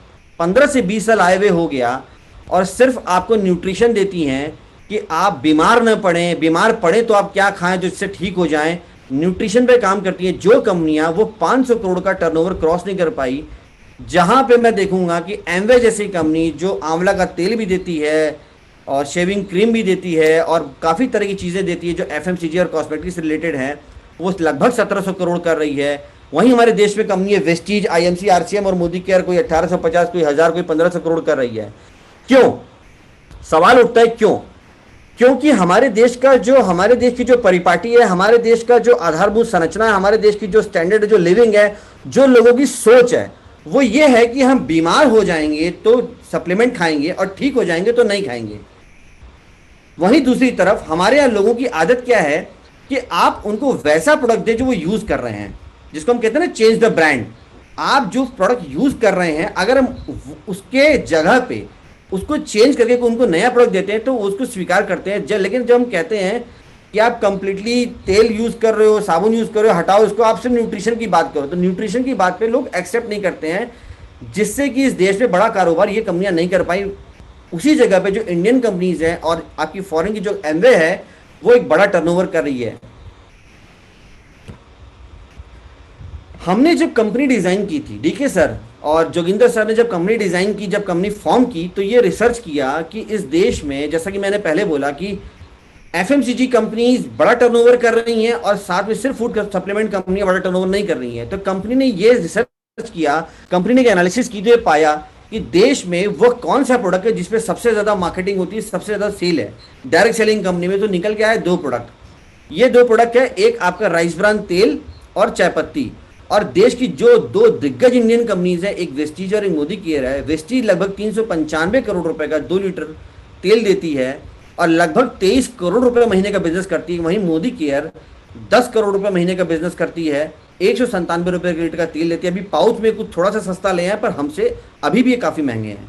15 से 20 साल आए हुए हो गया और सिर्फ आपको न्यूट्रिशन देती हैं कि आप बीमार न पड़े, बीमार पड़े तो आप क्या खाएं जो इससे ठीक हो जाएं, न्यूट्रिशन पे काम करती हैं जो कंपनियां, वो 500 करोड़ का टर्नओवर क्रॉस नहीं कर पाई। जहां पे मैं देखूंगा कि एमवे जैसी कंपनी जो आंवला का तेल भी देती है और शेविंग क्रीम भी देती है और काफ़ी तरह की चीज़ें देती है जो एफएमसीजी और कॉस्मेटिक्स से रिलेटेड है, वो लगभग 1700 करोड़ कर रही है। वहीं हमारे देश में कंपनी है वेस्टीज, आईएमसी, आरसीएम और मोदी केयर, कोई 1850, कोई 1000, कोई 1500 करोड़ कर रही है। क्यों? सवाल उठता है क्यों? क्योंकि हमारे देश की जो परिपाटी है, हमारे देश का जो आधारभूत संरचना है, हमारे देश की जो स्टैंडर्ड जो लिविंग है, जो लोगों की सोच है, वो ये है कि हम बीमार हो जाएंगे तो सप्लीमेंट खाएंगे और ठीक हो जाएंगे तो नहीं खाएंगे। वहीं दूसरी तरफ हमारे यहाँ लोगों की आदत क्या है कि आप उनको वैसा प्रोडक्ट दें जो वो यूज कर रहे हैं, जिसको हम कहते हैं ना चेंज द ब्रांड। आप जो प्रोडक्ट यूज कर रहे हैं, अगर हम उसके जगह पे उसको चेंज करके उनको नया प्रोडक्ट देते हैं तो उसको स्वीकार करते हैं। लेकिन जब हम कहते हैं कि आप कंप्लीटली तेल यूज कर रहे हो, साबुन यूज कर रहे हो, हटाओ इसको, आप सिर्फ न्यूट्रिशन की बात करो, तो न्यूट्रिशन की बात पे लोग एक्सेप्ट नहीं करते हैं, जिससे कि इस देश में बड़ा कारोबार ये कंपनियां नहीं कर पाई। उसी जगह पे जो इंडियन कंपनीज हैं और आपकी फॉरेन की जो एमवे है, वो एक बड़ा टर्नओवर कर रही है। हमने जब कंपनी डिजाइन की थी, डीके सर और जोगिंदर सर ने जब कंपनी डिजाइन की, जब कंपनी फॉर्म की, तो ये रिसर्च किया कि इस देश में, जैसा कि मैंने पहले बोला कि एफएमसीजी कंपनीज बड़ा टर्नओवर कर रही हैं और साथ में सिर्फ फूड सप्लीमेंट कंपनियां बड़ा टर्नओवर नहीं कर रही हैं। तो कंपनी ने ये रिसर्च किया, कंपनी ने एनालिसिस की, तो ये पाया कि देश में वो कौन सा प्रोडक्ट है जिसपे सबसे ज्यादा मार्केटिंग होती है, सबसे ज्यादा सेल है डायरेक्ट सेलिंग कंपनी में। तो निकल के आया दो प्रोडक्ट। ये दो प्रोडक्ट है, एक आपका राइस ब्रान तेल और चाय पत्ती। और देश की जो दो दिग्गज इंडियन कंपनीज है, एक वेस्टीज और एक मोदी केयर है। वेस्टीज लगभग 395 करोड़ रुपए का 2 लीटर तेल देती है और लगभग 23 करोड़ रुपए महीने का बिजनेस करती है। वहीं मोदी केयर 10 करोड़ रुपए महीने का बिजनेस करती है, 197 रुपए लीटर का तेल लेती है। अभी पाउच में कुछ थोड़ा सा सस्ता ले हैं, पर हमसे अभी भी ये काफी महंगे हैं।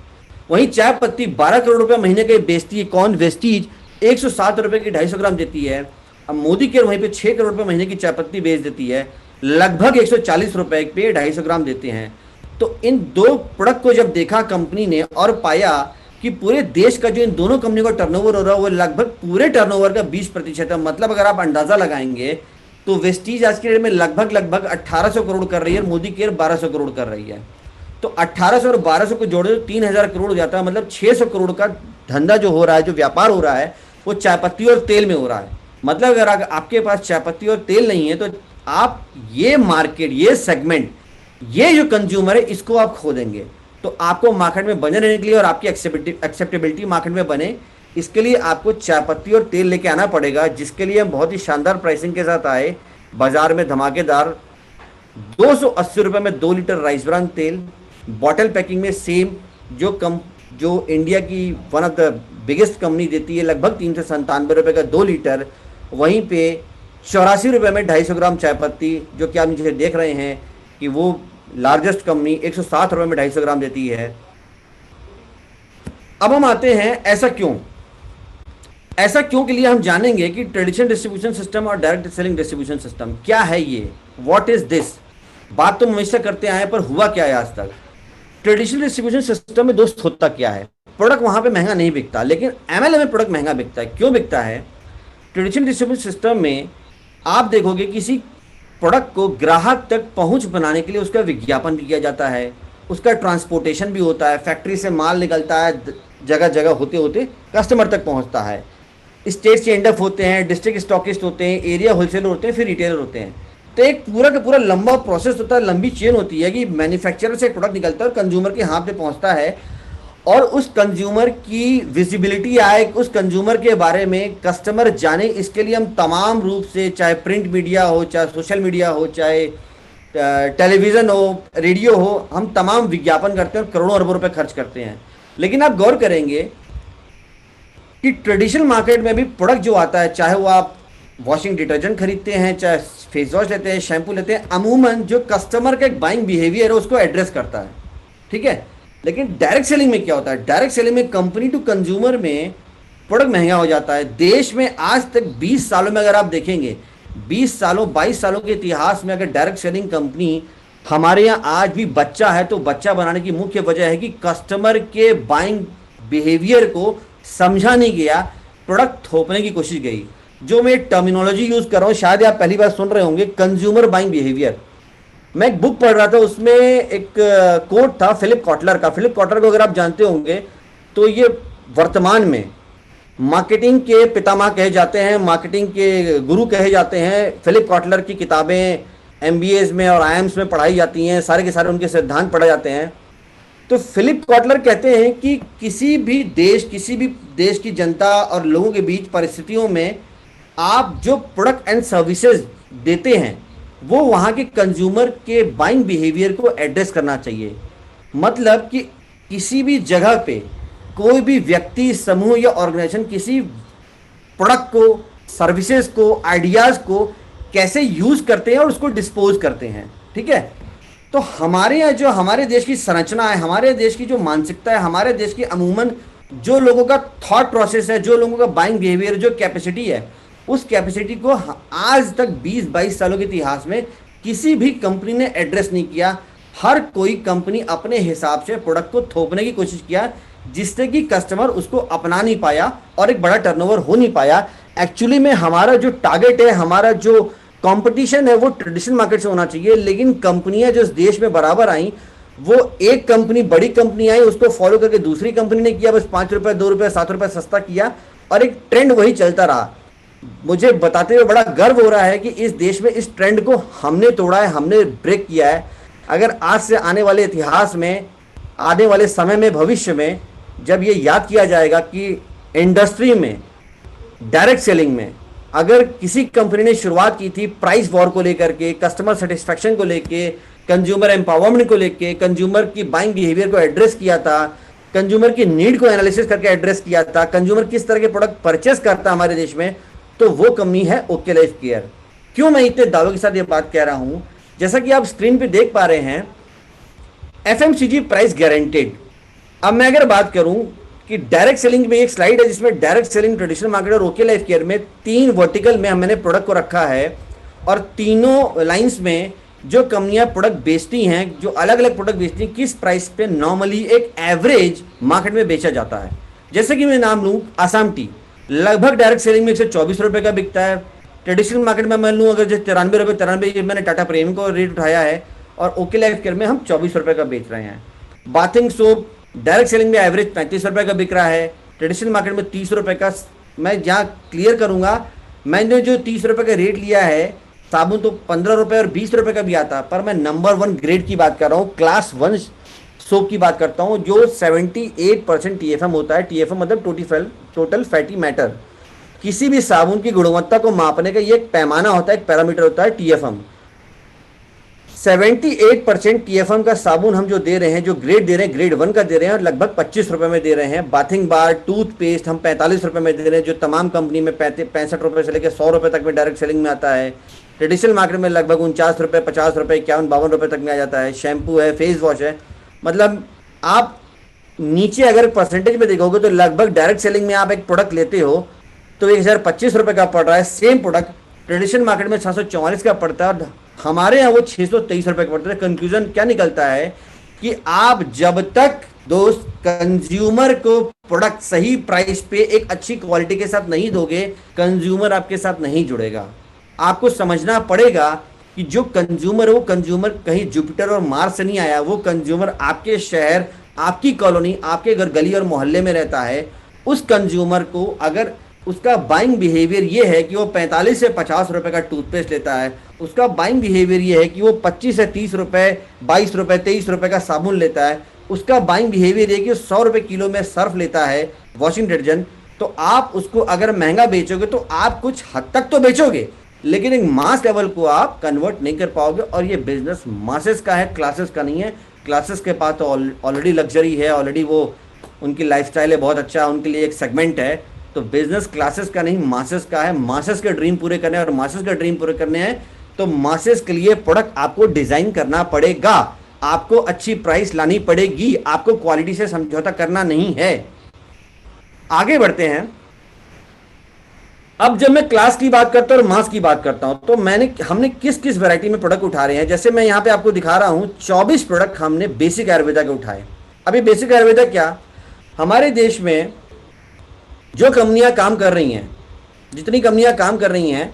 वहीं चाय पत्ती 12 करोड़ रुपए महीने के बेचती है। कौन? वेस्टीज 107 रुपए की 250 ग्राम देती है। अब मोदी केयर वहीं पे 6 करोड़ रुपए महीने की चाय पत्ती बेच देती है, लगभग 140 रुपए पे 250 ग्राम देते हैं। तो इन दो प्रोडक्ट को जब देखा कंपनी ने और पाया कि पूरे देश का जो इन दोनों कंपनी का टर्नओवर हो रहा है वो लगभग पूरे टर्नओवर का 20% है। मतलब अगर आप अंदाजा लगाएंगे तो वेस्टीज आज के डेट में लगभग 1800 करोड़ कर रही है और मोदी केयर 1200 करोड़ कर रही है। तो 1800 और 1200 को जोड़े तो 3000 करोड़ हो जाता है। मतलब 600 करोड़ का धंधा जो हो रहा है, जो व्यापार हो रहा है, वो चाय पत्ती और तेल में हो रहा है। मतलब अगर आपके पास चाय पत्ती और तेल नहीं है तो आप ये मार्केट, ये सेगमेंट ये जो कंज्यूमर है इसको आप खो देंगे। तो आपको मार्केट में बने रहने के लिए और आपकी एक्सेप्टेबिलिटी मार्केट में बने, इसके लिए आपको चाय पत्ती और तेल लेके आना पड़ेगा, जिसके लिए हम बहुत ही शानदार प्राइसिंग के साथ आए बाजार में धमाकेदार। 280 रुपए में 2 लीटर राइस ब्रान तेल, बॉटल पैकिंग में सेम जो इंडिया की one of the biggest company देती है, लगभग 397 रुपए का 2 लीटर। वहीं पे 84 रुपए में 250 ग्राम चाय पत्ती, जो कि आप नीचे देख रहे हैं कि वो लार्जेस्ट कंपनी 160 रुपए में 250 ग्राम देती है। अब हम आते हैं ऐसा क्यों के लिए हम जानेंगे कि ट्रेडिशनल डिस्ट्रीब्यूशन सिस्टम और डायरेक्ट सेलिंग डिस्ट्रीब्यूशन सिस्टम क्या है, ये व्हाट इज दिस। बात तो हमेशा करते आए पर हुआ क्या है आज तक। ट्रेडिशनल डिस्ट्रीब्यूशन सिस्टम में दोस्त होता क्या है, प्रोडक्ट वहां पे महंगा नहीं बिकता, लेकिन एमएलए में प्रोडक्ट महंगा बिकता है। क्यों बिकता है? ट्रेडिशनल डिस्ट्रीब्यूशन सिस्टम में आप देखोगे किसी प्रोडक्ट को ग्राहक तक पहुंच बनाने के लिए उसका विज्ञापन भी किया जाता है, उसका ट्रांसपोर्टेशन भी होता है, फैक्ट्री से माल निकलता है, जगह जगह होते होते कस्टमर तक पहुंचता है। स्टेट के एंड अप होते हैं, डिस्ट्रिक्ट स्टॉकिस्ट होते हैं, एरिया होलसेलर होते हैं, फिर रिटेलर होते हैं। तो एक पूरा का पूरा लंबा प्रोसेस होता है, लंबी चेन होती है कि मैन्युफैक्चरर से प्रोडक्ट निकलता है और कंज्यूमर के हाथ पे पहुंचता है, और उस कंज्यूमर की विजिबिलिटी आए, उस कंज्यूमर के बारे में कस्टमर जाने, इसके लिए हम तमाम रूप से, चाहे प्रिंट मीडिया हो, चाहे सोशल मीडिया हो, चाहे टेलीविज़न हो, रेडियो हो, हम तमाम विज्ञापन करते हैं और करोड़ों अरबों रुपए खर्च करते हैं। लेकिन आप गौर करेंगे कि ट्रेडिशनल मार्केट में भी प्रोडक्ट जो आता है, चाहे वो आप वॉशिंग डिटर्जेंट खरीदते हैं, चाहे फेस वॉश लेते हैं, शैम्पू लेते हैं, अमूमन जो कस्टमर का एक बाइंग बिहेवियर है उसको एड्रेस करता है, ठीक है। लेकिन डायरेक्ट सेलिंग में क्या होता है? डायरेक्ट सेलिंग में कंपनी टू कंज्यूमर में प्रोडक्ट महंगा हो जाता है। देश में आज तक 20 सालों में अगर आप देखेंगे, 20 सालों 22 सालों के इतिहास में अगर डायरेक्ट सेलिंग कंपनी हमारे यहाँ आज भी बच्चा है, तो बच्चा बनाने की मुख्य वजह है कि कस्टमर के बाइंग बिहेवियर को समझा नहीं गया, प्रोडक्ट थोपने की कोशिश गई। जो मैं टर्मिनोलॉजी यूज कर रहा हूँ, शायद आप पहली बार सुन रहे होंगे, कंज्यूमर बाइंग बिहेवियर। मैं एक बुक पढ़ रहा था, उसमें एक कोट था फिलिप कॉटलर का। फिलिप कॉटलर को अगर आप जानते होंगे तो ये वर्तमान में मार्केटिंग के पितामह कहे जाते हैं, मार्केटिंग के गुरु कहे जाते हैं। फिलिप कॉटलर की किताबें MBAs में और IIMs में पढ़ाई जाती हैं, सारे के सारे उनके सिद्धांत पढ़े जाते हैं। तो फिलिप कॉटलर कहते हैं कि किसी भी देश की जनता और लोगों के बीच परिस्थितियों में आप जो प्रोडक्ट एंड सर्विसेज देते हैं वो वहाँ के कंज्यूमर के बाइंग बिहेवियर को एड्रेस करना चाहिए। मतलब कि किसी भी जगह पे कोई भी व्यक्ति, समूह या ऑर्गेनाइजेशन किसी प्रोडक्ट को, सर्विसेज को, आइडियाज़ को कैसे यूज़ करते हैं और उसको डिस्पोज करते हैं, ठीक है। तो हमारे यहाँ जो हमारे देश की संरचना है, हमारे देश की जो मानसिकता है, हमारे देश की अमूमन जो लोगों का थॉट प्रोसेस है, जो लोगों का बाइंग बिहेवियर, जो कैपेसिटी है, उस कैपेसिटी को आज तक 20-22 सालों के इतिहास में किसी भी कंपनी ने एड्रेस नहीं किया। हर कोई कंपनी अपने हिसाब से प्रोडक्ट को थोपने की कोशिश किया, जिससे कि कस्टमर उसको अपना नहीं पाया और एक बड़ा टर्नओवर हो नहीं पाया। एक्चुअली में हमारा जो टारगेट है, हमारा जो कंपटीशन है, वो ट्रेडिशनल मार्केट से होना चाहिए। लेकिन कंपनियां जो इस देश में बराबर आई, वो एक कंपनी, बड़ी कंपनी आई, उसको फॉलो करके दूसरी कंपनी ने किया, बस 5 रुपए, 2 रुपए, 7 रुपए सस्ता किया और एक ट्रेंड वही चलता रहा। मुझे बताते हुए बड़ा गर्व हो रहा है कि इस देश में इस ट्रेंड को हमने तोड़ा है, हमने ब्रेक किया है। अगर आज से आने वाले इतिहास में, आने वाले समय में, भविष्य में जब ये याद किया जाएगा कि इंडस्ट्री में, डायरेक्ट सेलिंग में अगर किसी कंपनी ने शुरुआत की थी प्राइस वॉर को लेकर के, कस्टमर सेटिस्फैक्शन को लेके, कंज्यूमर एम्पावरमेंट को लेके, कंज्यूमर की बाइंग बिहेवियर को एड्रेस किया था, कंज्यूमर की नीड को एनालिसिस करके एड्रेस किया था, कंज्यूमर किस तरह के प्रोडक्ट परचेस करता है हमारे देश में, तो वो कंपनी है ओके लाइफ केयर। क्यों मैं इतने दावों के साथ ये बात कह रहा हूं? जैसा कि आप स्क्रीन पे देख पा रहे हैं, FMCG प्राइस गारंटेड। अब मैं अगर बात करूं कि डायरेक्ट सेलिंग में एक स्लाइड है जिसमें डायरेक्ट सेलिंग, ट्रेडिशनल मार्केट और ओके लाइफ केयर में 3 वर्टिकल में मैंने प्रोडक्ट को रखा है, और तीनों लाइंस में जो कंपनियां प्रोडक्ट बेचती हैं, जो अलग अलग प्रोडक्ट बेचती हैं, किस प्राइस पे नॉर्मली एक एवरेज मार्केट में बेचा जाता है। जैसे कि मैं नाम लूँ, आसाम टी लगभग डायरेक्ट सेलिंग में 124 रुपये का बिकता है। ट्रेडिशनल मार्केट में मैं लूँ अगर जो 93 रुपये, 93 ये मैंने टाटा प्रेम को रेट उठाया है, और ओके लाइफ केयर में हम 24 रुपये का बेच रहे हैं। बाथिंग सोप डायरेक्ट सेलिंग में एवरेज 35 रुपये का बिक रहा है, ट्रेडिशनल मार्केट में 30 रुपये का। मैं यहाँ क्लियर करूँगा, मैंने जो 30 रुपये का रेट लिया है साबुन तो 15 रुपए और 20 रुपए का भी आता है, पर मैं नंबर 1 ग्रेड की बात कर रहा हूँ, क्लास 1 सोप की बात करता हूँ, जो 78% TFM होता है। TFM मतलब टोटल फैटी मैटर। किसी भी साबुन की गुणवत्ता को मापने का ये एक पैमाना होता है, एक पैरामीटर होता है TFM। 78% TFM का साबुन हम जो दे रहे हैं, जो ग्रेड दे रहे हैं, ग्रेड 1 का दे रहे हैं, और लगभग 25 रुपए में दे रहे हैं। बाथिंग बार, टूथपेस्ट हम 45 रुपए में दे रहे हैं, जो तमाम कंपनी में 65 रुपए से लेकर 100 रुपए तक में डायरेक्ट सेलिंग में आता है। ट्रेडिशनल मार्केट में लगभग 49 रुपए, 50 रुपए, 51, 52 रुपए तक में आ जाता है। शैम्पू है, फेस वॉश है, मतलब आप नीचे अगर परसेंटेज में देखोगे तो लगभग डायरेक्ट सेलिंग में आप एक प्रोडक्ट लेते हो तो 1025 रुपए का पड़ रहा है। सेम प्रोडक्ट ट्रेडिशनल मार्केट में 744 का पड़ता है, और हमारे यहाँ वो 623 रुपए का पड़ता है। कंक्लूजन क्या निकलता है कि आप जब तक दोस्त कंज्यूमर को प्रोडक्ट सही प्राइस पे एक अच्छी क्वालिटी के साथ नहीं दोगे, कंज्यूमर आपके साथ नहीं जुड़ेगा। आपको समझना पड़ेगा कि जो कंज्यूमर है वो कंज्यूमर कहीं जुपिटर और मार्स से नहीं आया, वो कंज्यूमर आपके शहर, आपकी कॉलोनी, आपके घर, गली और मोहल्ले में रहता है। उस कंज्यूमर को अगर उसका बाइंग बिहेवियर ये है कि वो 45 से 50 रुपए का टूथपेस्ट लेता है, उसका बाइंग बिहेवियर ये है कि वो 25 से 30 रुपए, 22 रुपए, 23 रुपए का साबुन लेता है, उसका बाइंग बिहेवियर ये कि वो 100 रुपए किलो में सर्फ लेता है, वॉशिंग डिटर्जेंट, तो आप उसको अगर महंगा बेचोगे तो आप कुछ हद तक तो बेचोगे, लेकिन एक मास लेवल को आप कन्वर्ट नहीं कर पाओगे। और ये बिजनेस मासेस का है, क्लासेस का नहीं है। क्लासेस के पास तो ऑलरेडी लग्जरी है, ऑलरेडी वो उनकी लाइफस्टाइल है, बहुत अच्छा, उनके लिए एक सेगमेंट है। तो बिजनेस क्लासेस का नहीं, मासेस का है। मासेस के ड्रीम पूरे करने हैं, और मासेस के ड्रीम पूरे करने हैं तो मासेस के लिए प्रोडक्ट आपको डिजाइन करना पड़ेगा, आपको अच्छी प्राइस लानी पड़ेगी, आपको क्वालिटी से समझौता करना नहीं है। आगे बढ़ते हैं। अब जब मैं क्लास की बात करता हूं और मास की बात करता हूं तो हमने किस किस वैरायटी में प्रोडक्ट उठा रहे हैं। जैसे मैं यहां पे आपको दिखा रहा हूं 24 प्रोडक्ट हमने बेसिक आयुर्वेदा के उठाए। अभी बेसिक आयुर्वेदा क्या, हमारे देश में जो कंपनियां काम कर रही हैं, जितनी कंपनियां काम कर रही हैं,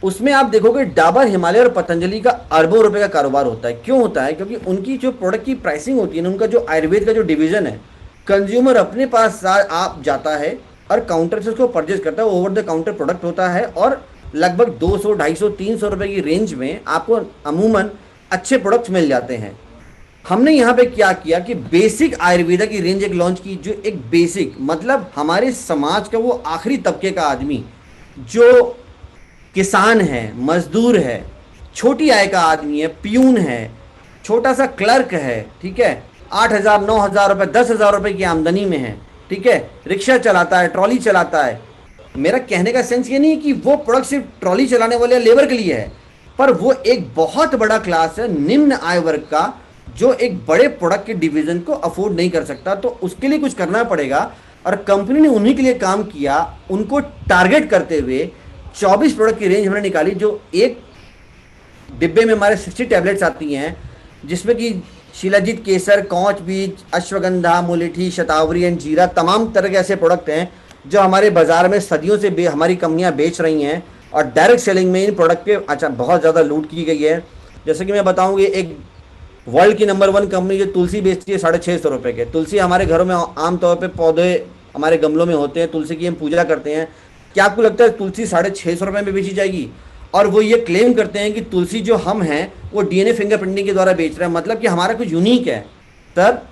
उसमें आप देखोगे डाबर, हिमालय और पतंजलि का अरबों रुपए का कारोबार होता है। क्यों होता है? क्योंकि उनकी जो प्रोडक्ट की प्राइसिंग होती है ना, उनका जो आयुर्वेद का जो डिवीजन है, कंज्यूमर अपने पास आप जाता है और काउंटर से उसको परचेज करता है। ओवर द काउंटर प्रोडक्ट होता है और लगभग 200, 250, 300 रुपए की रेंज में आपको अमूमन अच्छे प्रोडक्ट्स मिल जाते हैं। हमने यहाँ पे क्या किया कि बेसिक आयुर्वेदा की रेंज एक लॉन्च की, जो एक बेसिक मतलब हमारे समाज का वो आखिरी तबके का आदमी जो किसान है, मजदूर है, छोटी आय का आदमी है, पियून है, छोटा सा क्लर्क है, ठीक है, 8,000, 9,000 रुपए, 10,000 रुपए की आमदनी में है, ठीक है, रिक्शा चलाता है, ट्रॉली चलाता है। मेरा कहने का सेंस ये नहीं है कि वो प्रोडक्ट सिर्फ ट्रॉली चलाने वाले लेबर के लिए है, पर वो एक बहुत बड़ा क्लास है निम्न आय वर्ग का, जो एक बड़े प्रोडक्ट के डिवीजन को अफोर्ड नहीं कर सकता। तो उसके लिए कुछ करना पड़ेगा, और कंपनी ने उन्हीं के लिए काम किया। उनको टारगेट करते हुए 24 प्रोडक्ट की रेंज हमने निकाली, जो एक डिब्बे में हमारे 60 टैबलेट्स आती हैं, जिसमें कि शिलाजीत, केसर, कौच बीज, अश्वगंधा, मुलेठी, शतावरी एंड जीरा, तमाम तरह के ऐसे प्रोडक्ट हैं जो हमारे बाजार में सदियों से हमारी कंपनियां बेच रही हैं, और डायरेक्ट सेलिंग में इन प्रोडक्ट पे अच्छा बहुत ज़्यादा लूट की गई है। जैसे कि मैं बताऊंगी, एक वर्ल्ड की नंबर 1 कंपनी जो तुलसी बेचती है 650 रुपये के। तुलसी हमारे घरों में आमतौर पे पौधे हमारे गमलों में होते हैं, तुलसी की हम पूजा करते हैं। क्या आपको लगता है तुलसी 650 रुपये में बेची जाएगी? और वो ये क्लेम करते हैं कि तुलसी जो हम हैं वो DNA फिंगरप्रिंटिंग के द्वारा बेच रहे हैं, मतलब कि हमारा कुछ यूनिक है। तब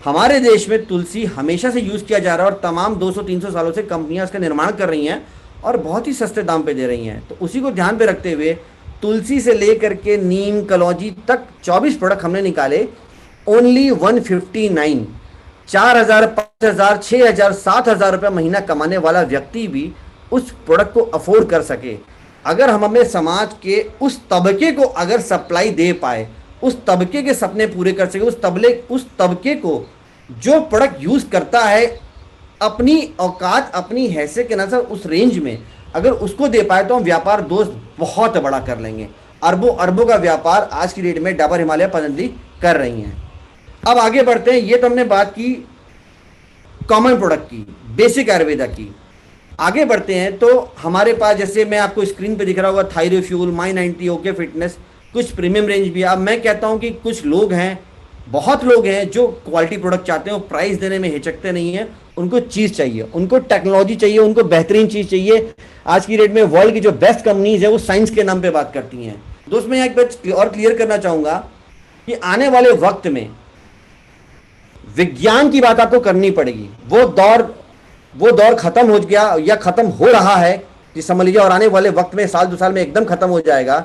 हमारे देश में तुलसी हमेशा से यूज़ किया जा रहा है, और तमाम 200-300 सालों से कंपनियां इसका निर्माण कर रही हैं और बहुत ही सस्ते दाम पे दे रही हैं। तो उसी को ध्यान पे रखते हुए तुलसी से लेकर के नीम, कलौजी तक 24 प्रोडक्ट हमने निकाले। ओनली 159, 4,000, 5,000, 6,000, 7,000 रुपये महीना कमाने वाला व्यक्ति भी उस प्रोडक्ट को अफोर्ड कर सके। अगर हम अपने समाज के उस तबके को अगर सप्लाई दे पाए, उस तबके के सपने पूरे कर सके, उस तबके को जो प्रोडक्ट यूज़ करता है अपनी औकात, अपनी हैसियत के अनुसार उस रेंज में, अगर उसको दे पाए तो हम व्यापार दोस्त बहुत बड़ा कर लेंगे। अरबों अरबों का व्यापार आज की डेट में डाबर, हिमालय, पतंजलि कर रही हैं। अब आगे बढ़ते हैं। ये तो हमने बात की कॉमन प्रोडक्ट की, बेसिक आयुर्वेदा की। आगे बढ़ते हैं तो हमारे पास, जैसे मैं आपको स्क्रीन पे दिख रहा होगा, थायरोफ्यूल, माई90, ओके फिटनेस, कुछ प्रीमियम रेंज भी। अब मैं कहता हूं कि कुछ लोग हैं, बहुत लोग हैं जो क्वालिटी प्रोडक्ट चाहते हैं, वो प्राइस देने में हिचकते नहीं हैं, उनको चीज़ चाहिए, उनको टेक्नोलॉजी चाहिए, उनको बेहतरीन चीज़ चाहिए। आज की डेट में वर्ल्ड की जो बेस्ट कंपनीज है वो साइंस के नाम पे बात करती हैं। दोस्त मैं एक बात और क्लियर करना चाहूँगा कि आने वाले वक्त में विज्ञान की बात आपको करनी पड़ेगी। वो दौर खत्म हो गया या खत्म हो रहा है कि समझ लीजिए, और आने वाले वक्त में साल 2 साल में एकदम खत्म हो जाएगा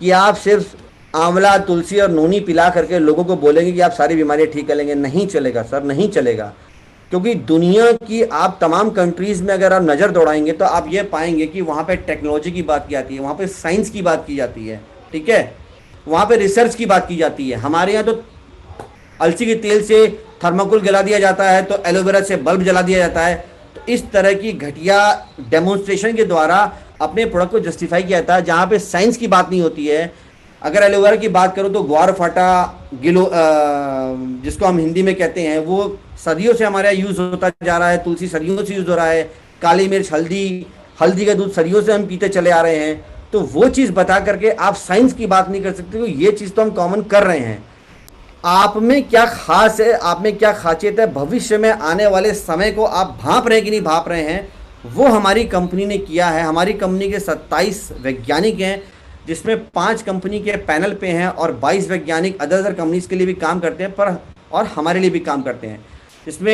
कि आप सिर्फ आंवला, तुलसी और नोनी पिला करके लोगों को बोलेंगे कि आप सारी बीमारियां ठीक कर लेंगे। नहीं चलेगा सर, नहीं चलेगा। क्योंकि दुनिया की आप तमाम कंट्रीज में अगर आप नज़र दौड़ाएंगे तो आप ये पाएंगे कि वहाँ पे टेक्नोलॉजी की बात की जाती है, वहाँ पे साइंस की बात की जाती है, ठीक है, वहाँ पे रिसर्च की बात की जाती है। हमारे यहाँ तो अलसी के तेल से थर्माकोल जला दिया जाता है, तो एलोवेरा से बल्ब जला दिया जाता है। तो इस तरह की घटिया डेमोन्स्ट्रेशन के द्वारा अपने प्रोडक्ट को जस्टिफाई किया जाता है, जहाँ पे साइंस की बात नहीं होती है। अगर एलोवेरा की बात करूँ तो ग्वार फाटा गिलो जिसको हम हिंदी में कहते हैं, वो सदियों से हमारे यहाँ यूज़ होता जा रहा है। तुलसी सदियों से यूज़ हो रहा है। काली मिर्च, हल्दी का दूध सदियों से हम पीते चले आ रहे हैं। तो वो चीज़ बता करके आप साइंस की बात नहीं कर सकते हो। ये चीज़ तो हम कॉमन कर रहे हैं। आप में क्या खास है, आप में क्या खासियत है, भविष्य में आने वाले समय को आप भांप रहे हैं कि नहीं भांप रहे हैं, वो हमारी कंपनी ने किया है। हमारी कंपनी के 27 वैज्ञानिक हैं, जिसमें 5 कंपनी के पैनल पे हैं और 22 वैज्ञानिक अदर कंपनीज के लिए भी काम करते हैं पर और हमारे लिए भी काम करते हैं। इसमें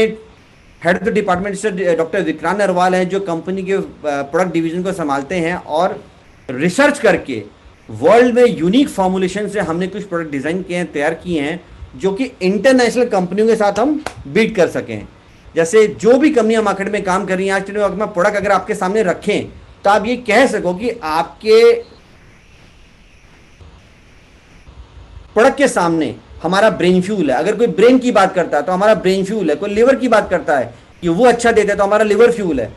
हेड ऑफ द डिपार्टमेंट से डॉक्टर विक्रांत अग्रवाल हैं, जो कंपनी के प्रोडक्ट डिवीजन को संभालते हैं, और रिसर्च करके वर्ल्ड में यूनिक फॉर्मुलेशन से हमने कुछ प्रोडक्ट डिज़ाइन किए हैं, तैयार किए हैं, जो कि इंटरनेशनल कंपनियों के साथ हम बीट कर सकें। जैसे जो भी कंपनियां मार्केट में काम कर रही हैं, आज के वक्त में प्रोडक्ट अगर आपके सामने रखें तो आप ये कह सको कि आपके प्रोडक्ट के सामने हमारा ब्रेन फ्यूल है। अगर कोई ब्रेन की बात करता है तो हमारा ब्रेन फ्यूल है। कोई लिवर की बात करता है कि वो अच्छा देता है तो हमारा लिवर फ्यूल है।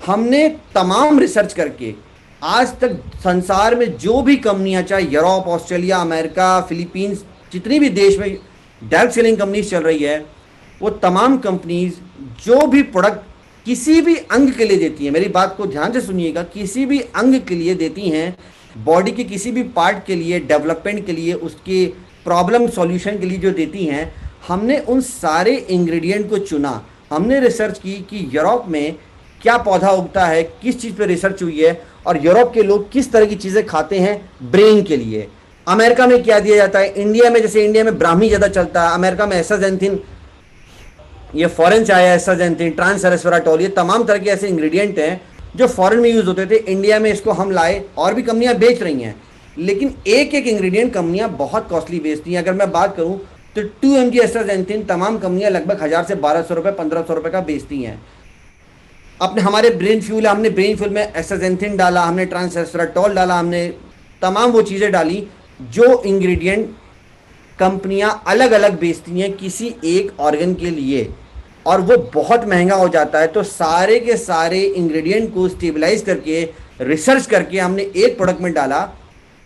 हमने तमाम रिसर्च करके आज तक संसार में जो भी कंपनियां, चाहे यूरोप, ऑस्ट्रेलिया, अमेरिका, फिलीपींस, जितनी भी देश में डायरेक्ट सेलिंग कंपनीज चल रही है, वो तमाम कंपनीज जो भी प्रोडक्ट किसी भी अंग के लिए देती हैं, मेरी बात को ध्यान से सुनिएगा, किसी भी अंग के लिए देती हैं, बॉडी के किसी भी पार्ट के लिए, डेवलपमेंट के लिए, उसके प्रॉब्लम सॉल्यूशन के लिए जो देती हैं, हमने उन सारे इंग्रेडिएंट को चुना। हमने रिसर्च की कि यूरोप में क्या पौधा उगता है, किस चीज़ पे रिसर्च हुई है, और यूरोप के लोग किस तरह की चीज़ें खाते हैं ब्रेन के लिए। अमेरिका में क्या दिया जाता है, इंडिया में, जैसे इंडिया में ब्राह्मी ज़्यादा चलता है, अमेरिका में एस्टाजेंथिन, ये फॉरेन से आया एस्टाजेंथिन, ट्रांस रेस्वेराट्रोल, ये तमाम तरह के ऐसे इंग्रेडिएंट हैं जो फॉरेन में यूज़ होते थे। इंडिया में इसको हम लाए और भी कंपनियां बेच रही हैं, लेकिन एक एक इंग्रेडिएंट कंपनियां बहुत कॉस्टली बेचती हैं। अगर मैं बात करूं तो 2 mg एस्टाजेंथिन तमाम कंपनियां लगभग 1000 से 1200 रुपये, 1500 रुपये का बेचती हैं। अपने हमारे ब्रेन फ्यूल, हमने ब्रेन फ्यूल में एस्टाजेंथिन डाला, हमने ट्रांस रेस्वेराट्रोल डाला, हमने तमाम वो चीज़ें डाली जो इंग्रेडिएंट कंपनियां अलग अलग बेचती हैं किसी एक ऑर्गन के लिए, और वो बहुत महंगा हो जाता है। तो सारे के सारे इंग्रेडिएंट को स्टेबलाइज करके, रिसर्च करके हमने एक प्रोडक्ट में डाला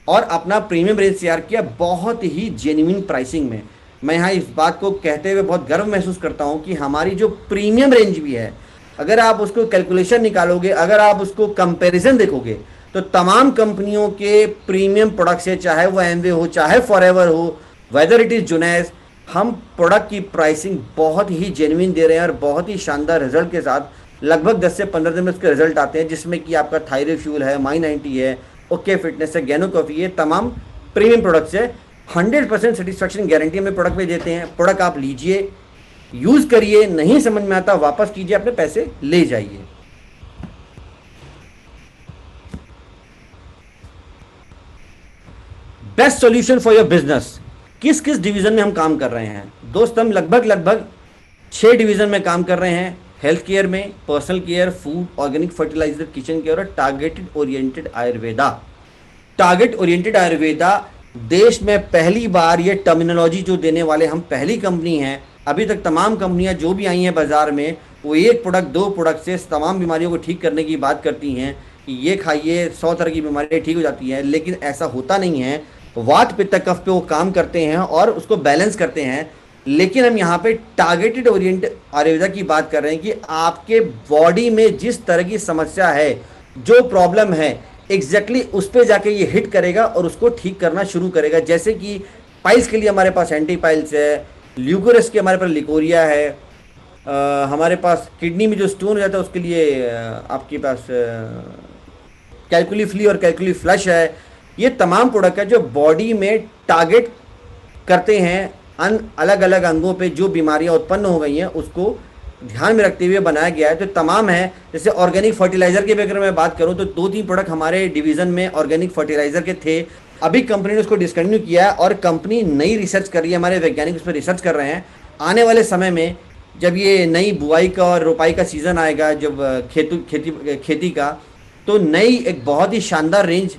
और अपना प्रीमियम रेंज तैयार किया, बहुत ही जेन्युइन प्राइसिंग में। मैं यहाँ इस बात को कहते हुए बहुत गर्व महसूस करता हूँ कि हमारी जो प्रीमियम रेंज भी है, अगर आप उसको कैलकुलेशन निकालोगे, अगर आप उसको कंपैरिजन देखोगे, तो तमाम कंपनियों के प्रीमियम प्रोडक्ट से, चाहे वो एमवे हो, चाहे फॉरएवर हो, वेदर इट इज़ जुनैस, हम प्रोडक्ट की प्राइसिंग बहुत ही जेन्युइन दे रहे हैं और बहुत ही शानदार रिजल्ट के साथ। लगभग 10 से 15 दिन में उसके रिजल्ट आते हैं, जिसमें कि आपका थायराइड फ्यूल है, माई 90 है, ओके फिटनेस है, गैनो कॉफ़ी है, तमाम प्रीमियम प्रोडक्ट्स है। 100% सेटिस्फैक्शन गारंटी हमें प्रोडक्ट में देते हैं। प्रोडक्ट आप लीजिए, यूज़ करिए, नहीं समझ में आता वापस कीजिए, अपने पैसे ले जाइए। Best solution for your business. किस किस डिवीजन में हम काम कर रहे हैं दोस्त? हम लगभग 6 डिवीजन में काम कर रहे हैं। हेल्थ केयर में, personal care, food, organic fertiliser, kitchen care और targeted oriented Ayurveda. Target oriented Ayurveda देश में पहली बार, ये टर्मिनोलॉजी जो देने वाले हम पहली कंपनी हैं। अभी तक तमाम कंपनियां जो भी आई हैं बाजार में, वो एक प्रोडक्ट, 2 प्रोडक्ट से तमाम बीमारियों को ठीक करने की बात करती हैं कि ये खाइए 100 तरह की बीमारियां ठीक हो जाती हैं, लेकिन ऐसा होता नहीं है। वात, पित्त, कफ पे वो काम करते हैं और उसको बैलेंस करते हैं। लेकिन हम यहाँ पे टारगेटेड ओरिएंटेड आयुर्वेदा की बात कर रहे हैं कि आपके बॉडी में जिस तरह की समस्या है, जो प्रॉब्लम है, एग्जैक्टली उस पर जाके ये हिट करेगा और उसको ठीक करना शुरू करेगा। जैसे कि पाइल्स के लिए हमारे पास एंटी पाइल्स है, ल्यूकोरस के हमारे पास लिकोरिया है, हमारे पास किडनी में जो स्टोन हो जाता है उसके लिए आपके पास कैलकुली फ्ली और कैलकुली फ्लश है। ये तमाम प्रोडक्ट है जो बॉडी में टारगेट करते हैं अलग अलग अंगों पे जो बीमारियां उत्पन्न हो गई हैं उसको ध्यान में रखते हुए बनाया गया है। तो तमाम है, जैसे ऑर्गेनिक फर्टिलाइजर की भी अगर मैं बात करूं तो 2-3 प्रोडक्ट हमारे डिवीजन में ऑर्गेनिक फर्टिलाइजर के थे। अभी कंपनी ने उसको डिसकंटिन्यू किया है और कंपनी नई रिसर्च कर रही है, हमारे वैज्ञानिक उस पर रिसर्च कर रहे हैं। आने वाले समय में जब ये नई बुआई का और रोपाई का सीजन आएगा, जब खेती का, तो नई एक बहुत ही शानदार रेंज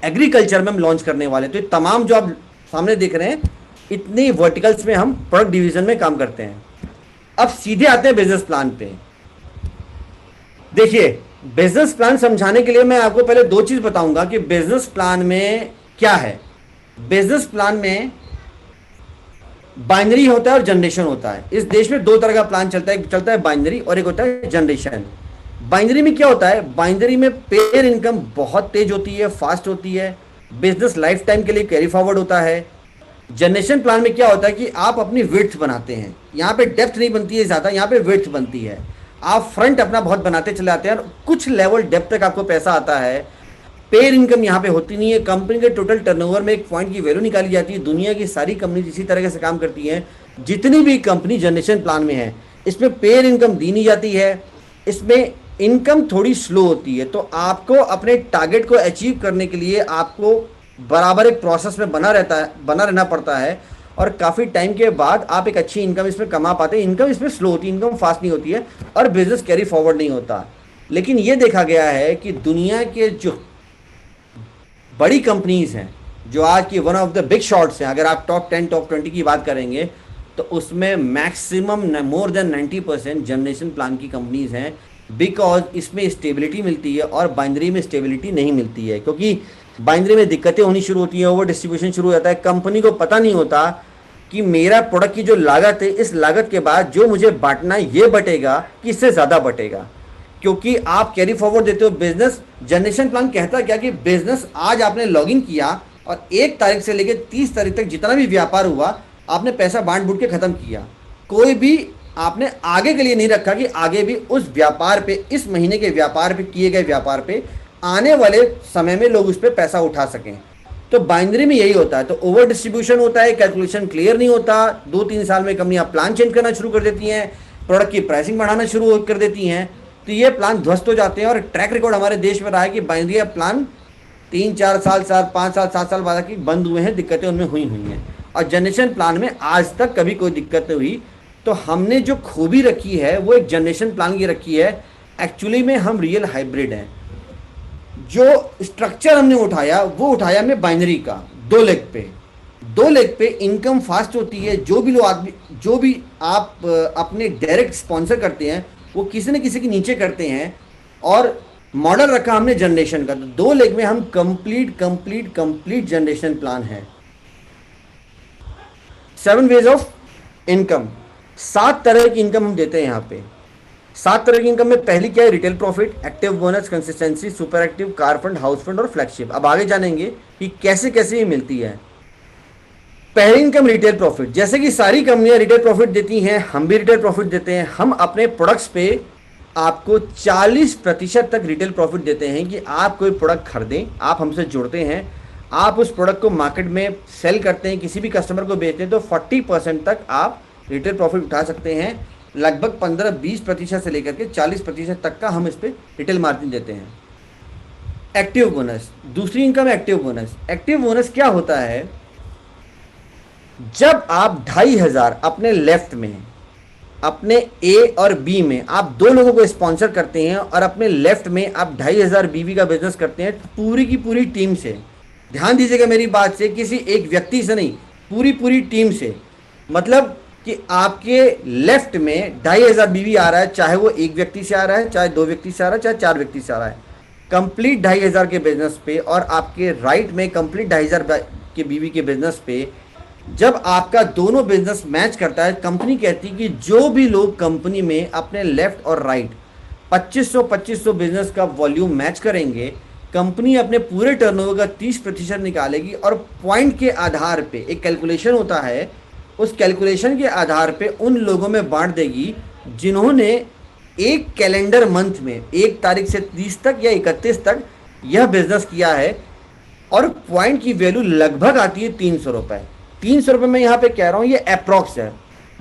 एग्रीकल्चर में हम लॉन्च करने वाले हैं। तो ये तमाम जो आप सामने देख रहे हैं इतनी वर्टिकल्स में हम प्रोडक्ट डिवीजन में काम करते हैं। अब सीधे आते हैं बिजनेस प्लान पे। देखिए, बिजनेस प्लान समझाने के लिए मैं आपको पहले 2 चीज बताऊंगा कि बिजनेस प्लान में क्या है। बिजनेस प्लान में बाइनरी होता है और जनरेशन होता है। इस देश में 2 तरह का प्लान चलता है, एक चलता है बाइनरी और एक होता है जनरेशन। बाइनरी में क्या होता है? बाइनरी में पेयर इनकम बहुत तेज होती है, फास्ट होती है, बिजनेस लाइफ टाइम के लिए कैरी फॉरवर्ड होता है। जनरेशन प्लान में क्या होता है कि आप अपनी विड्थ बनाते हैं, यहाँ पे डेप्थ नहीं बनती है ज़्यादा, यहाँ पे विड्थ बनती है। आप फ्रंट अपना बहुत बनाते चले आते हैं और कुछ लेवल डेप्थ तक आपको पैसा आता है। पेयर इनकम यहाँ पे होती नहीं है। कंपनी के टोटल टर्नओवर में एक पॉइंट की वैल्यू निकाली जाती है। दुनिया की सारी कंपनी इसी तरह से काम करती हैं। जितनी भी कंपनी जनरेशन प्लान में है इसमें पेयर इनकम दी नहीं जाती है, इसमें इनकम थोड़ी स्लो होती है। तो आपको अपने टारगेट को अचीव करने के लिए आपको बराबर एक प्रोसेस में बना रहना पड़ता है और काफ़ी टाइम के बाद आप एक अच्छी इनकम इसमें कमा पाते हैं। इनकम इसमें स्लो होती है, इनकम फास्ट नहीं होती है और बिजनेस कैरी फॉरवर्ड नहीं होता। लेकिन ये देखा गया है कि दुनिया के जो बड़ी कंपनीज हैं, जो आज की one of the big shots हैं, अगर आप टॉप 10 टॉप 20 की बात करेंगे तो उसमें maximum more than 90% generation plan की कंपनीज हैं। बिकॉज इसमें स्टेबिलिटी मिलती है और बाइनरी में स्टेबिलिटी नहीं मिलती है, क्योंकि बाइनरी में दिक्कतें होनी शुरू होती हैं, ओवर डिस्ट्रीब्यूशन शुरू हो जाता है। कंपनी को पता नहीं होता कि मेरा प्रोडक्ट की जो लागत है, इस लागत के बाद जो मुझे बांटना है ये बटेगा कि इससे ज़्यादा बटेगा, क्योंकि आप कैरी फॉरवर्ड देते हो। बिजनेस जनरेशन प्लान कहता क्या कि बिजनेस आज आपने लॉगिन किया और 1 तारीख से लेकर 30 तारीख तक जितना भी व्यापार हुआ आपने पैसा बांट बूट के ख़त्म किया। कोई भी आपने आगे के लिए नहीं रखा कि आगे भी उस व्यापार पे, इस महीने के व्यापार पे, किए गए व्यापार पे आने वाले समय में लोग उस पर पैसा उठा सकें। तो बाइनरी में यही होता है। तो ओवर डिस्ट्रीब्यूशन होता है, कैलकुलेशन क्लियर नहीं होता। 2-3 साल में कंपनियां प्लान चेंज करना शुरू कर देती हैं, प्रोडक्ट की प्राइसिंग बढ़ाना शुरू कर देती हैं, तो ये प्लान ध्वस्त हो जाते हैं। और ट्रैक रिकॉर्ड हमारे देश में रहा है कि बाइनरी प्लान 3-4 साल, 5 साल, 7 साल बाद की बंद हुए हैं, दिक्कतें उनमें हुई हैं। और जनरेशन प्लान में आज तक कभी कोई दिक्कत नहीं हुई। तो हमने जो खूबी रखी है वो एक जनरेशन प्लान की रखी है। एक्चुअली में हम रियल हाइब्रिड हैं। जो स्ट्रक्चर हमने उठाया वो उठाया हमने बाइनरी का 2 लेग पे इनकम फास्ट होती है। जो भी आप अपने डायरेक्ट स्पॉन्सर करते हैं वो किसी न किसी के नीचे करते हैं, और मॉडल रखा हमने जनरेशन का। तो 2 लेग में हम कंप्लीट जनरेशन प्लान है। 7 वेज ऑफ इनकम, 7 तरह की इनकम हम देते हैं यहाँ पे। 7 तरह की इनकम में पहली क्या है? Retail profit, active bonus, consistency, super active, car fund, house fund और फ्लैगशिप। अब आगे जानेंगे कि कैसे कैसे ये मिलती है। पहली इनकम रिटेल प्रॉफिट। जैसे कि सारी कंपनियां रिटेल प्रॉफिट देती हैं, हम भी रिटेल प्रॉफिट देते हैं। हम अपने प्रोडक्ट्स पे आपको 40% तक रिटेल प्रॉफिट देते हैं कि आप कोई प्रोडक्ट खरीदें, आप हमसे जुड़ते हैं, आप उस प्रोडक्ट को मार्केट में सेल करते हैं, किसी भी कस्टमर को बेचते हैं, तो 40% तक आप रिटेल प्रॉफिट उठा सकते हैं। लगभग 15-20% से लेकर के 40% तक का हम इस पर रिटेल मार्जिन देते हैं। एक्टिव बोनस, दूसरी income active bonus. Active bonus क्या होता है? जब आप 2500 अपने लेफ्ट में, अपने ए और बी में आप 2 लोगों को स्पॉन्सर करते हैं और अपने लेफ्ट में आप 2500 बीवी का बिजनेस करते हैं पूरी की पूरी टीम से। ध्यान दीजिएगा मेरी बात से, किसी एक व्यक्ति से नहीं, पूरी टीम से। मतलब कि आपके लेफ्ट में 2500 बीवी आ रहा है, चाहे वो एक व्यक्ति से आ रहा है, चाहे 2 व्यक्ति से आ रहा है, चाहे 4 व्यक्ति से आ रहा है, कंप्लीट 2500 के बिजनेस पे। और आपके राइट में कंप्लीट 2500 के बीवी के बिजनेस पे जब आपका दोनों बिजनेस मैच करता है, कंपनी कहती है कि जो भी लोग कंपनी में अपने लेफ्ट और राइट 2500 बिजनेस का वॉल्यूम मैच करेंगे, कंपनी अपने पूरे टर्नओवर का 30% निकालेगी और पॉइंट के आधार पे एक कैलकुलेशन होता है, उस कैलकुलेशन के आधार पे उन लोगों में बांट देगी जिन्होंने एक कैलेंडर मंथ में 1 तारीख से 30 तक या 31 तक यह बिजनेस किया है, और पॉइंट की वैल्यू लगभग आती है 300 रुपये। 300 रुपये मैं यहाँ पे कह रहा हूँ, ये अप्रॉक्स है।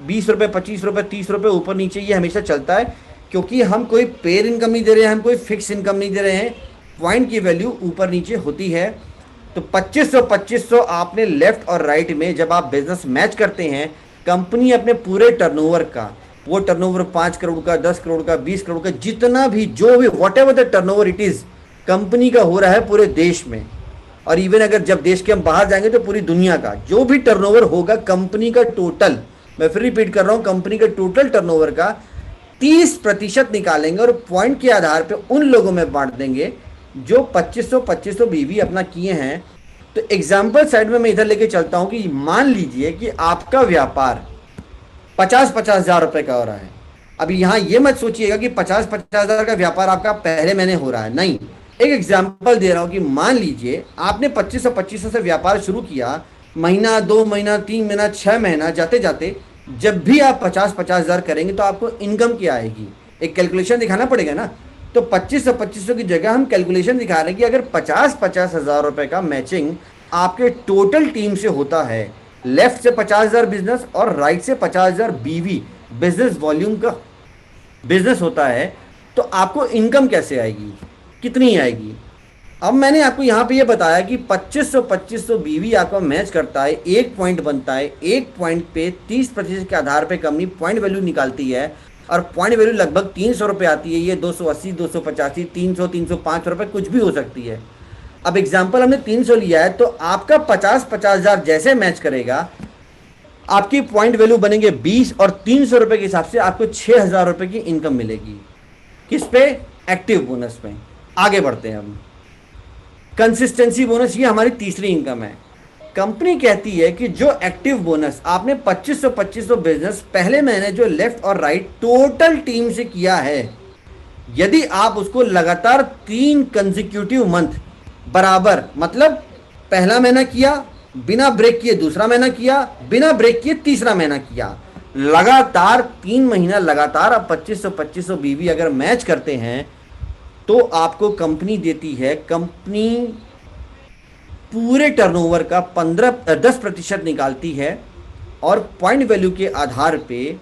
20 रुपये, 25 रुपये, 30 रुपये ऊपर नीचे ये हमेशा चलता है, क्योंकि हम कोई पेड इनकम नहीं दे रहे हैं, हम कोई फिक्स इनकम नहीं दे रहे हैं। पॉइंट की वैल्यू ऊपर नीचे होती है। तो 2500 आपने लेफ्ट और राइट में जब आप बिजनेस मैच करते हैं, कंपनी अपने पूरे टर्नओवर का, वो टर्नओवर 5 करोड़ का, 10 करोड़ का, 20 करोड़ का, जितना भी जो भी what ever the turnover it is company का हो रहा है पूरे देश में, और इवन अगर जब देश के हम बाहर जाएंगे तो पूरी दुनिया का जो भी टर्नओवर होगा कंपनी का टोटल, मैं फिर रिपीट कर रहा हूं, कंपनी का टोटल टर्नओवर का 30% निकालेंगे और पॉइंट के आधार पे उन लोगों में बांट देंगे जो 2500 बीवी अपना किए हैं। तो एग्जाम्पल साइड में मैं इधर लेके चलता हूं कि मान लीजिए कि आपका व्यापार 50-50 हजार रुपए का हो रहा है। अभी यहाँ ये मत सोचिएगा कि 50-50 हजार का व्यापार आपका पहले महीने हो रहा है, नहीं। एक एग्जाम्पल दे रहा हूं कि मान लीजिए आपने 2500 से व्यापार शुरू किया, महीना, 2 महीना, 3 महीना, 6 महीना जाते जाते जब भी आप 50-50 हजार करेंगे तो आपको इनकम क्या आएगी, एक कैलकुलेशन दिखाना पड़ेगा ना। तो 2500 की जगह हम कैलकुलेशन दिखा रहे हैं कि अगर 50-50 हजार रुपए का मैचिंग आपके टोटल टीम से होता है, लेफ्ट से 50 हजार बिजनेस और राइट से 50 हजार बीवी बिजनेस वॉल्यूम का बिजनेस होता है, तो आपको इनकम कैसे आएगी, कितनी आएगी। अब मैंने आपको यहाँ पे ये बताया कि 2500 बीवी आपका मैच करता है, एक पॉइंट बनता है, एक पॉइंट पे 30% के आधार पे कंपनी पॉइंट वैल्यू निकालती है, और पॉइंट वैल्यू लगभग 300 रुपये आती है। ये 280, 285, 300, 305 रुपये कुछ भी हो सकती है। अब एग्जाम्पल हमने 300 लिया है, तो आपका 50-50 हजार जैसे मैच करेगा, आपकी पॉइंट वैल्यू बनेंगे 20, और 300 रुपये के हिसाब से आपको 6000 रुपये की इनकम मिलेगी। किस पे? एक्टिव बोनस में। आगे बढ़ते हैं हम। कंसिस्टेंसी बोनस, ये हमारी तीसरी इनकम है। कंपनी कहती है कि जो एक्टिव बोनस आपने 2500 बिजनेस पहले महीने जो लेफ्ट और राइट टोटल टीम से किया है, यदि आप उसको लगातार 3 कंसेक्यूटिव मंथ बराबर, मतलब पहला महीना किया बिना ब्रेक किए, दूसरा महीना किया बिना ब्रेक किए, तीसरा महीना किया, लगातार 3 महीना लगातार आप 2500 बीवी अगर मैच करते हैं, तो आपको कंपनी देती है, कंपनी पूरे टर्नओवर का 10% निकालती है, और पॉइंट वैल्यू के आधार पे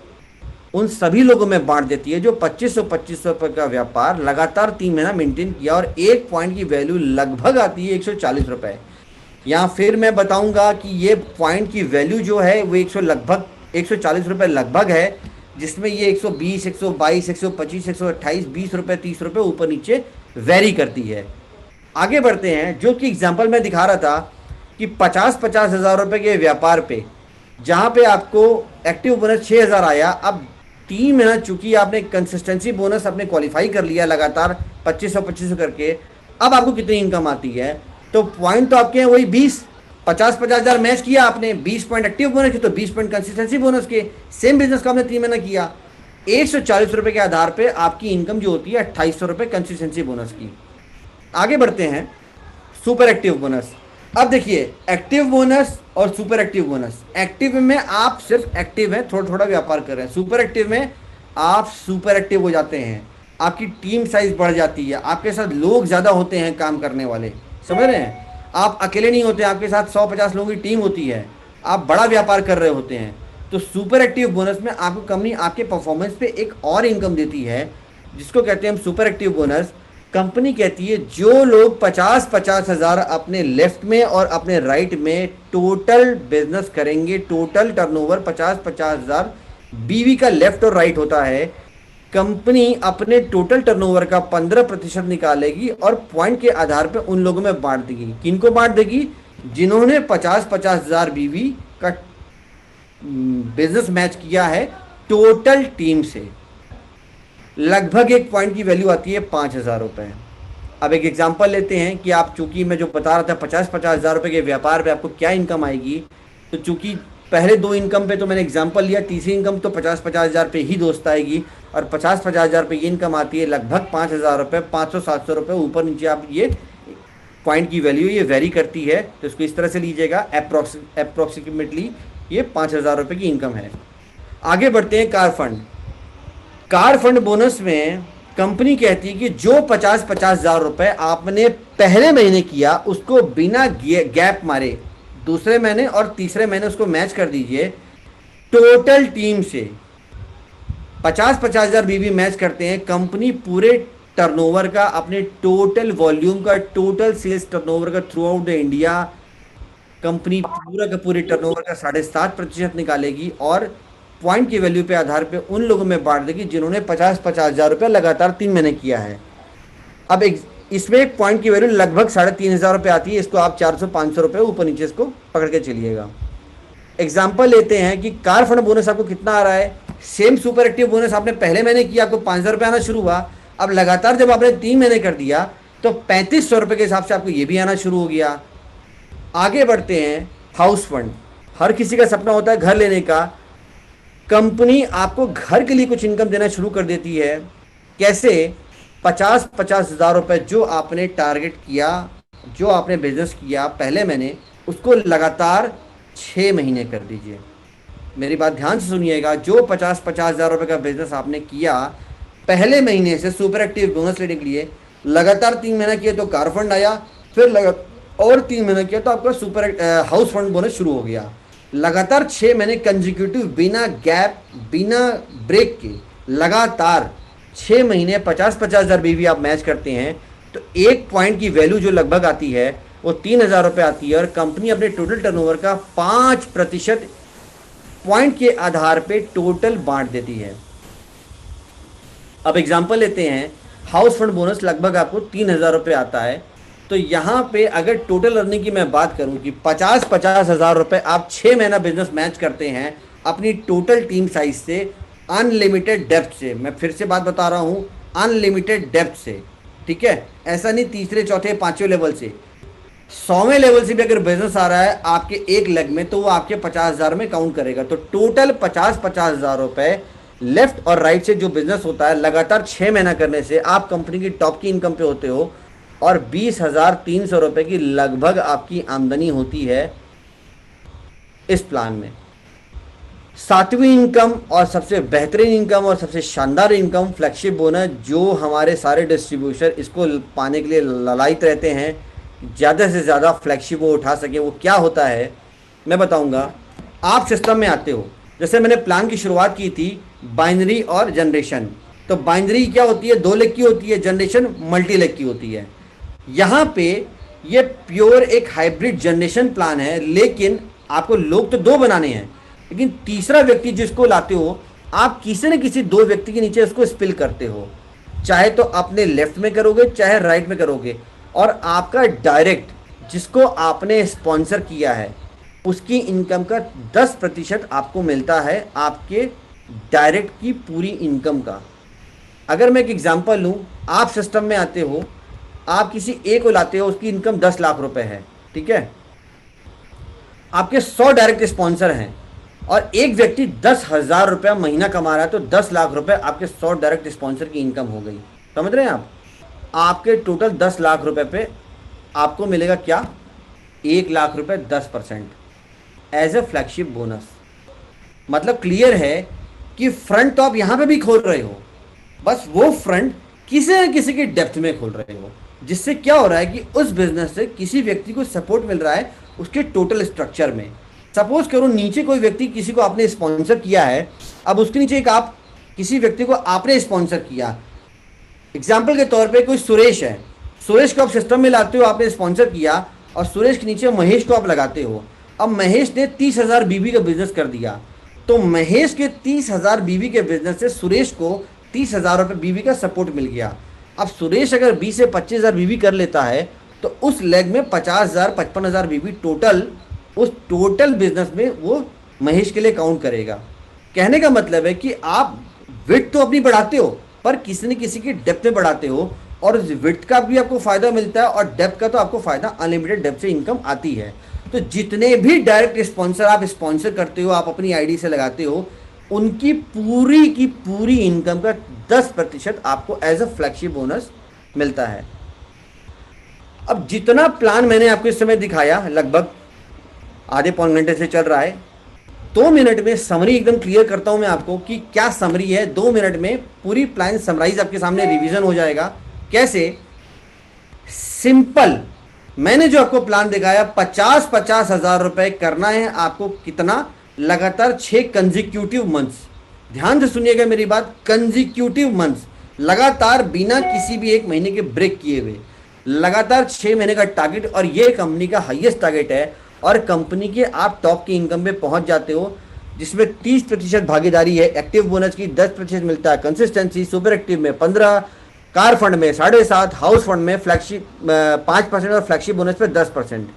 उन सभी लोगों में बांट देती है जो 2500 का व्यापार लगातार 3 महीना मेंटेन किया, और एक पॉइंट की वैल्यू लगभग आती है 140 रुपये। यहाँ फिर मैं बताऊंगा कि ये पॉइंट की वैल्यू जो है वो 140 रुपये लगभग है, जिसमें ये 120, 122, 125, 128, 20 रुपये, 30 रुपये ऊपर नीचे वेरी करती है। आगे बढ़ते हैं, जो कि एग्जांपल मैं दिखा रहा था कि 50-50 हजार रुपये के व्यापार पे जहाँ पे आपको एक्टिव बोनस 6000 आया, अब 3 महीना चूंकि आपने कंसिस्टेंसी बोनस अपने क्वालिफाई कर लिया लगातार 2500 करके, अब आपको कितनी इनकम आती है। तो पॉइंट तो आपके हैं वही 20, 50-50 हजार मैच किया आपने, 20 पॉइंट एक्टिव बोनस के, तो 20 पॉइंट कंसिस्टेंसी बोनस के, सेम बिजनेस का आपने 3 महीना किया, 140 रुपये के आधार पे आपकी इनकम जो होती है 2800 रुपये कंसिस्टेंसी बोनस की। आगे बढ़ते हैं, सुपर एक्टिव बोनस। अब देखिए, एक्टिव बोनस और सुपर एक्टिव बोनस। एक्टिव में आप सिर्फ एक्टिव हैं, थोड़ा थोड़ा व्यापार कर रहे हैं। सुपर एक्टिव में आप सुपर एक्टिव हो जाते हैं, आपकी टीम साइज बढ़ जाती है, आपके साथ लोग ज़्यादा होते हैं काम करने वाले, समझ रहे हैं। आप अकेले नहीं होते, आपके साथ 100-50 लोगों की टीम होती है, आप बड़ा व्यापार कर रहे होते हैं। तो सुपर एक्टिव बोनस में आपको कंपनी आपके परफॉर्मेंस पे एक और इनकम देती है, जिसको कहते हैं हम सुपर एक्टिव बोनस। कंपनी कहती है जो लोग 50-50 हजार अपने लेफ्ट में और अपने राइट में टोटल बिजनेस करेंगे, टोटल टर्नओवर 50-50 हजार बीवी का लेफ्ट और राइट होता है, कंपनी अपने टोटल टर्नओवर का 15% निकालेगी और पॉइंट के आधार पे उन लोगों में बांट देगी। किनको बांट देगी? जिन्होंने 50-50 हजार बीवी का बिजनेस मैच किया है टोटल टीम से। लगभग एक पॉइंट की वैल्यू आती है 5000 रुपये। अब एक एग्जांपल लेते हैं कि आप, चूंकि मैं जो बता रहा था 50-50 हजार रुपये के व्यापार पे आपको क्या इनकम आएगी, तो चूंकि पहले 2 इनकम पे तो मैंने एग्जांपल लिया, तीसरी इनकम तो 50-50 हजार पे ही दोस्त आएगी, और 50-50 हजार पे ये इनकम आती है लगभग 5000 रुपये, 500-700 रुपये ऊपर नीचे आप ये पॉइंट की वैल्यू ये वेरी करती है, तो इसको इस तरह से लीजिएगा, अप्रोक्सीमेटली ये 5000 रुपये की इनकम है। आगे बढ़ते हैं car fund. Car fund bonus में कंपनी कहती है कि जो 50,000 रुपए आपने पहले महीने किया उसको बिना गैप मारे दूसरे महीने और तीसरे महीने उसको मैच कर दीजिए टोटल टीम से। 50,000 बीवी मैच करते हैं, कंपनी पूरे टर्नओवर का, अपने टोटल वॉल्यूम का, टोटल सेल्स टर्नओवर का through out the India company पूरा का पूरे टर्नओवर का 7.5% निकालेगी और पॉइंट की वैल्यू पे आधार पे उन लोगों में बांट देगी जिन्होंने 50,000 रुपये लगातार 3 महीने किया है। अब इसमें एक पॉइंट की वैल्यू लगभग 3,500 रुपये आती है। इसको आप 400-500 रुपये ऊपर नीचे इसको पकड़ के चलिएगा। एग्जाम्पल लेते हैं कि कार फंड बोनस आपको कितना आ रहा है। सेम सुपर एक्टिव बोनस आपने पहले महीने किया, आपको 5,000 रुपये आना शुरू हुआ। अब लगातार जब आपने 3 महीने कर दिया तो 3,500 रुपये के हिसाब से आपको ये भी आना शुरू हो गया। आगे बढ़ते हैं, हाउस फंड। हर किसी का सपना होता है घर लेने का। कंपनी आपको घर के लिए कुछ इनकम देना शुरू कर देती है। कैसे? 50,000 रुपये जो आपने टारगेट किया, जो आपने बिजनेस किया पहले महीने, उसको लगातार 6 महीने कर दीजिए। मेरी बात ध्यान से सुनिएगा। जो 50,000 रुपये का बिजनेस आपने किया पहले महीने से सुपर एक्टिव बोनस लेने के लिए, लगातार 3 महीना किया तो कार फंड आया, फिर और 3 महीना किया तो आपका सुपर हाउस फंड बोनस शुरू हो गया। लगातार 6 महीने कंजिक्यूटिव बिना गैप बिना ब्रेक के लगातार 6 महीने 50,000 बीवी आप मैच करते हैं तो एक पॉइंट की वैल्यू जो लगभग आती है वो 3,000 रुपये आती है और कंपनी अपने टोटल टर्नओवर का 5% पॉइंट के आधार पे टोटल बांट देती है। अब एग्जांपल लेते हैं, हाउस फंड बोनस लगभग आपको 3,000 रुपये आता है। तो यहाँ पे अगर टोटल अर्निंग की मैं बात करूँ कि 50,000 रुपये आप 6 महीना बिजनेस मैच करते हैं अपनी टोटल टीम साइज से, अनलिमिटेड डेप्थ से। मैं फिर से बात बता रहा हूँ, अनलिमिटेड डेप्थ से, ठीक है? ऐसा नहीं तीसरे चौथे पांचवें लेवल से, 100वें लेवल से भी अगर बिजनेस आ रहा है आपके एक लेग में तो वो आपके 50,000 में काउंट करेगा। तो टोटल 50,000 रुपये लेफ्ट और राइट से जो बिजनेस होता है लगातार 6 महीना करने से आप कंपनी की टॉप की इनकम पे होते हो और 20,300 रुपये की लगभग आपकी आमदनी होती है इस प्लान में। 7वीं इनकम और सबसे बेहतरीन इनकम और सबसे शानदार इनकम फ्लैगशिप बोनस, जो हमारे सारे डिस्ट्रीब्यूटर इसको पाने के लिए ललायत रहते हैं, ज़्यादा से ज़्यादा फ्लैगशिप वो उठा सके। वो क्या होता है मैं बताऊंगा। आप सिस्टम में आते हो, जैसे मैंने प्लान की शुरुआत की थी बाइनरी और जनरेशन। तो बाइनरी क्या होती है? 2 लेग की होती है, जनरेशन मल्टी लेग की होती है। यहाँ पे ये प्योर एक हाइब्रिड जनरेशन प्लान है, लेकिन आपको लोग तो 2 बनाने हैं, लेकिन तीसरा व्यक्ति जिसको लाते हो आप किसी न किसी 2 व्यक्ति के नीचे उसको स्पिल करते हो। चाहे तो अपने लेफ्ट में करोगे चाहे राइट में करोगे, और आपका डायरेक्ट जिसको आपने स्पॉन्सर किया है उसकी इनकम का 10% आपको मिलता है आपके डायरेक्ट की पूरी इनकम का। अगर मैं एक एग्जांपल लूँ, आप सिस्टम में आते हो, आप किसी ए को लाते हो, उसकी इनकम 10 लाख रुपए है, ठीक है? आपके 100 डायरेक्ट स्पॉन्सर हैं और एक व्यक्ति 10,000 रुपया महीना कमा रहा है, तो 10 लाख रुपए आपके 100 डायरेक्ट स्पॉन्सर की इनकम हो गई। समझ रहे हैं आप? आपके टोटल 10 लाख रुपए पे आपको मिलेगा क्या? 1 लाख रुपए 10% एज ए फ्लैगशिप बोनस। मतलब क्लियर है कि फ्रंट तो आप यहाँ पे भी खोल रहे हो, बस वो फ्रंट किसी न किसी की डेप्थ में खोल रहे हो, जिससे क्या हो रहा है कि उस बिजनेस से किसी व्यक्ति को सपोर्ट मिल रहा है उसके टोटल स्ट्रक्चर में। सपोज करो नीचे कोई व्यक्ति, किसी को आपने स्पॉन्सर किया है, अब उसके नीचे एक आप किसी व्यक्ति को आपने स्पॉन्सर किया। एग्जाम्पल के तौर पे कोई सुरेश है, सुरेश को आप सिस्टम में लाते हो, आपने स्पॉन्सर किया और सुरेश के नीचे महेश को आप लगाते हो। अब महेश ने 30,000 बीवी का बिजनेस कर दिया, तो महेश के 30,000 बीवी के बिजनेस से सुरेश को 30,000 रुपये बीवी का सपोर्ट मिल गया। अब सुरेश अगर 20 से 25,000 बीवी कर लेता है तो उस लेग में 50,000 55,000 बीवी टोटल उस टोटल बिजनेस में वो महेश के लिए काउंट करेगा। कहने का मतलब है कि आप विड्थ तो अपनी बढ़ाते हो पर किसी न किसी की डेप्थ में बढ़ाते हो, और उस विड्थ का भी आपको फायदा मिलता है और डेप्थ का तो आपको फायदा, अनलिमिटेड डेप्थ से इनकम आती है। तो जितने भी डायरेक्ट स्पॉन्सर आप स्पॉन्सर करते हो, आप अपनी आईडी से लगाते हो, उनकी पूरी की पूरी इनकम का 10% आपको एज अ फ्लैगशिप बोनस मिलता है। अब जितना प्लान मैंने आपको इस समय दिखाया, लगभग आधे पौन घंटे से चल रहा है, 2 मिनट में समरी एकदम क्लियर करता हूं मैं आपको कि क्या समरी है। 2 मिनट में पूरी प्लान समराइज आपके सामने रिवीजन हो जाएगा। कैसे? सिंपल, मैंने जो आपको प्लान दिखाया 50-50 हजार रुपए करना है आपको। कितना? लगातार 6 कंजिक्यूटिव मंथ्स। ध्यान से सुनिएगा मेरी बात, कंजिक्यूटिव मंथ्स, लगातार बिना किसी भी एक महीने के ब्रेक किए हुए, लगातार 6 महीने का टारगेट। और ये कंपनी का हाईएस्ट टारगेट है और कंपनी के आप टॉप की इनकम पे पहुंच जाते हो, जिसमें 30% भागीदारी है। एक्टिव बोनस की 10% मिलता है, कंसिस्टेंसी सुपर एक्टिव में 15, कार फंड में 7.5, हाउस फंड में फ्लैगशिप 5% और फ्लैगशिप बोनस पे 10%।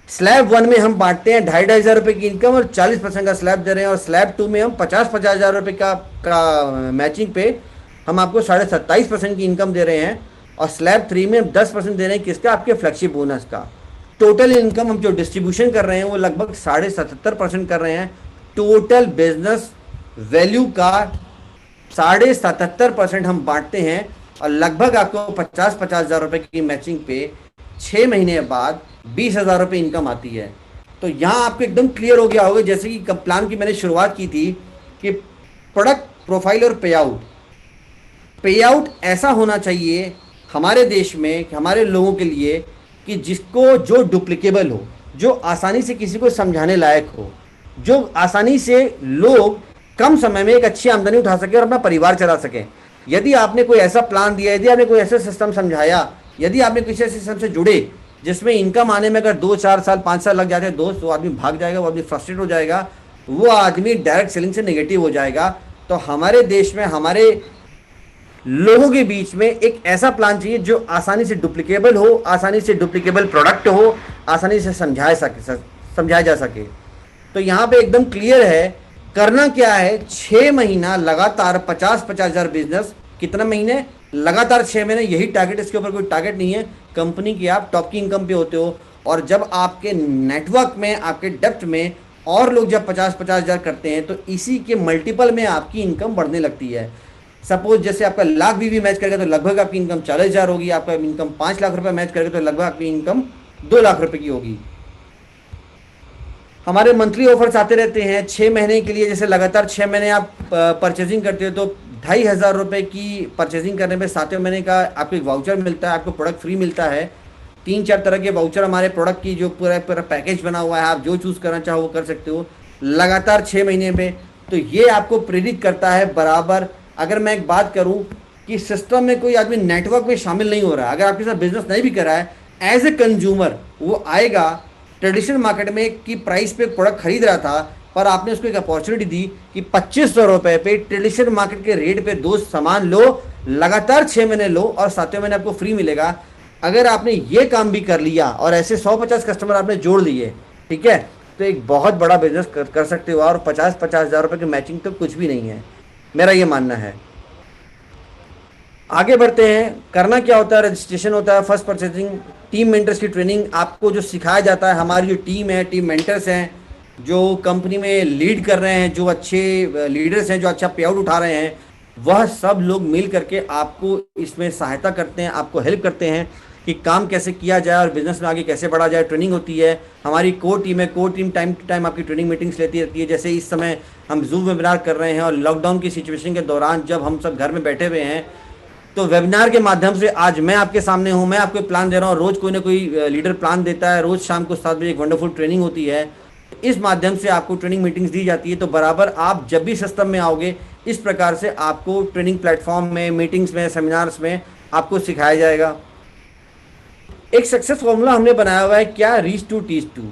स्लैब 1 में हम बांटते हैं 2,500 हजार रुपए की इनकम और 40% का स्लैब दे रहे हैं। और स्लैब 2 में हम 50-50 हजार रुपए का मैचिंग पे हम आपको 27.5% की इनकम दे रहे हैं। और स्लैब 3 में हम 10% दे रहे हैं किसका? आपके फ्लैगशिप बोनस का। टोटल इनकम हम जो डिस्ट्रीब्यूशन कर रहे हैं वो लगभग 77.5% कर रहे हैं। टोटल बिजनेस वैल्यू का 77.5% हम बांटते हैं और लगभग आपको 50-50 हजार रुपए की मैचिंग पे 6 महीने बाद 20 हजार रुपए इनकम आती है। तो यहाँ आपको एकदम क्लियर हो गया होगा, जैसे कि प्लान की मैंने शुरुआत की थी कि प्रोडक्ट प्रोफाइल और पे आउट ऐसा होना चाहिए हमारे देश में, हमारे लोगों के लिए, कि जिसको जो डुप्लीकेबल हो, जो आसानी से किसी को समझाने लायक हो, जो आसानी से लोग कम समय में एक अच्छी आमदनी उठा सके और अपना परिवार चला सकें। यदि आपने कोई ऐसा प्लान दिया, यदि आपने कोई ऐसा सिस्टम समझाया, यदि आपने किसी सिस्टम से जुड़े जिसमें इनकम आने में अगर 2-4 साल 5 साल लग जाते हैं दोस्त, वो आदमी भाग जाएगा, वो आदमी फ्रस्ट्रेट हो जाएगा, वो आदमी डायरेक्ट सेलिंग से नेगेटिव हो जाएगा। तो हमारे देश में हमारे लोगों के बीच में एक ऐसा प्लान चाहिए जो आसानी से डुप्लीकेबल हो, आसानी से डुप्लीकेबल प्रोडक्ट हो, आसानी से समझाया जा सके। तो यहाँ पे एकदम क्लियर है करना क्या है। 6 महीना लगातार 50-50 हजार बिजनेस। कितना महीने? लगातार 6 महीने, यही टारगेट। इसके ऊपर कोई टारगेट नहीं है। कंपनी की आप टॉप की इनकम पे होते हो और जब आपके नेटवर्क में, आपके डेप्थ में और लोग जब 50-50 हजार करते हैं तो इसी के मल्टीपल में आपकी इनकम बढ़ने लगती है। सपोज जैसे आपका लाख भी मैच करेगा तो लगभग आपकी इनकम 40 हजार होगी। आपका इनकम 5 लाख रुपए मैच करेगा तो लगभग आपकी इनकम 2 लाख रुपए की होगी। हमारे मंथली ऑफर्स आते रहते हैं 6 महीने के लिए। जैसे लगातार 6 महीने आप परचेजिंग करते हो तो 2,500 रुपए की परचेजिंग करने पे 7वें महीने का आपको एक वाउचर मिलता है, आपको प्रोडक्ट फ्री मिलता है। 3-4 तरह के वाउचर हमारे प्रोडक्ट की जो पूरा पैकेज बना हुआ है, आप जो चूज़ करना चाहो वो कर सकते हो लगातार 6 महीने में। तो ये आपको प्रेरित करता है बराबर। अगर मैं एक बात करूं कि सिस्टम में कोई आदमी नेटवर्क में शामिल नहीं हो रहा है, अगर आपके साथ बिजनेस नहीं भी कर रहा है, एज ए कंज्यूमर वो आएगा ट्रेडिशनल मार्केट में की प्राइस पे प्रोडक्ट खरीद रहा था, पर आपने उसको एक अपॉर्चुनिटी दी कि 2500 रुपए पे ट्रेडिशनल मार्केट के रेट पे 2 सामान लो, लगातार 6 महीने लो और 7वें महीने आपको फ्री मिलेगा। अगर आपने ये काम भी कर लिया और ऐसे 150 कस्टमर आपने जोड़ लिए, ठीक है, तो एक बहुत बड़ा बिजनेस कर सकते हो। और 50-50 हजार रुपए की मैचिंग तो कुछ भी नहीं है, मेरा ये मानना है। आगे बढ़ते हैं। करना क्या होता है? रजिस्ट्रेशन होता है, फर्स्ट परचेजिंग, टीम मेंटर्स की ट्रेनिंग। आपको जो सिखाया जाता है, हमारी जो टीम है, टीम मेंटर्स हैं जो कंपनी में लीड कर रहे हैं, जो अच्छे लीडर्स हैं, जो अच्छा पे आउट उठा रहे हैं, वह सब लोग मिल करके आपको इसमें सहायता करते हैं, आपको हेल्प करते हैं कि काम कैसे किया जाए और बिजनेस में आगे कैसे बढ़ा जाए। ट्रेनिंग होती है, हमारी कोर टीम है, core team time to time आपकी ट्रेनिंग मीटिंग्स लेती रहती है। जैसे इस समय हम जूम वेबिनार कर रहे हैं और लॉकडाउन की सिचुएशन के दौरान जब हम सब घर में बैठे हुए हैं तो वेबिनार के माध्यम से आज मैं आपके सामने हूं, मैं आपको प्लान दे रहा हूं। रोज कोई ना कोई लीडर प्लान देता है, रोज शाम को 7 बजे एक वंडरफुल ट्रेनिंग होती है। इस माध्यम से आपको ट्रेनिंग मीटिंग्स दी जाती है। तो बराबर आप जब भी सिस्टम में आओगे, इस प्रकार से आपको ट्रेनिंग प्लेटफॉर्म में, मीटिंग्स में, सेमिनार्स में आपको सिखाया जाएगा। एक सक्सेस फॉर्मूला हमने बनाया हुआ है, क्या? Reach to teach to.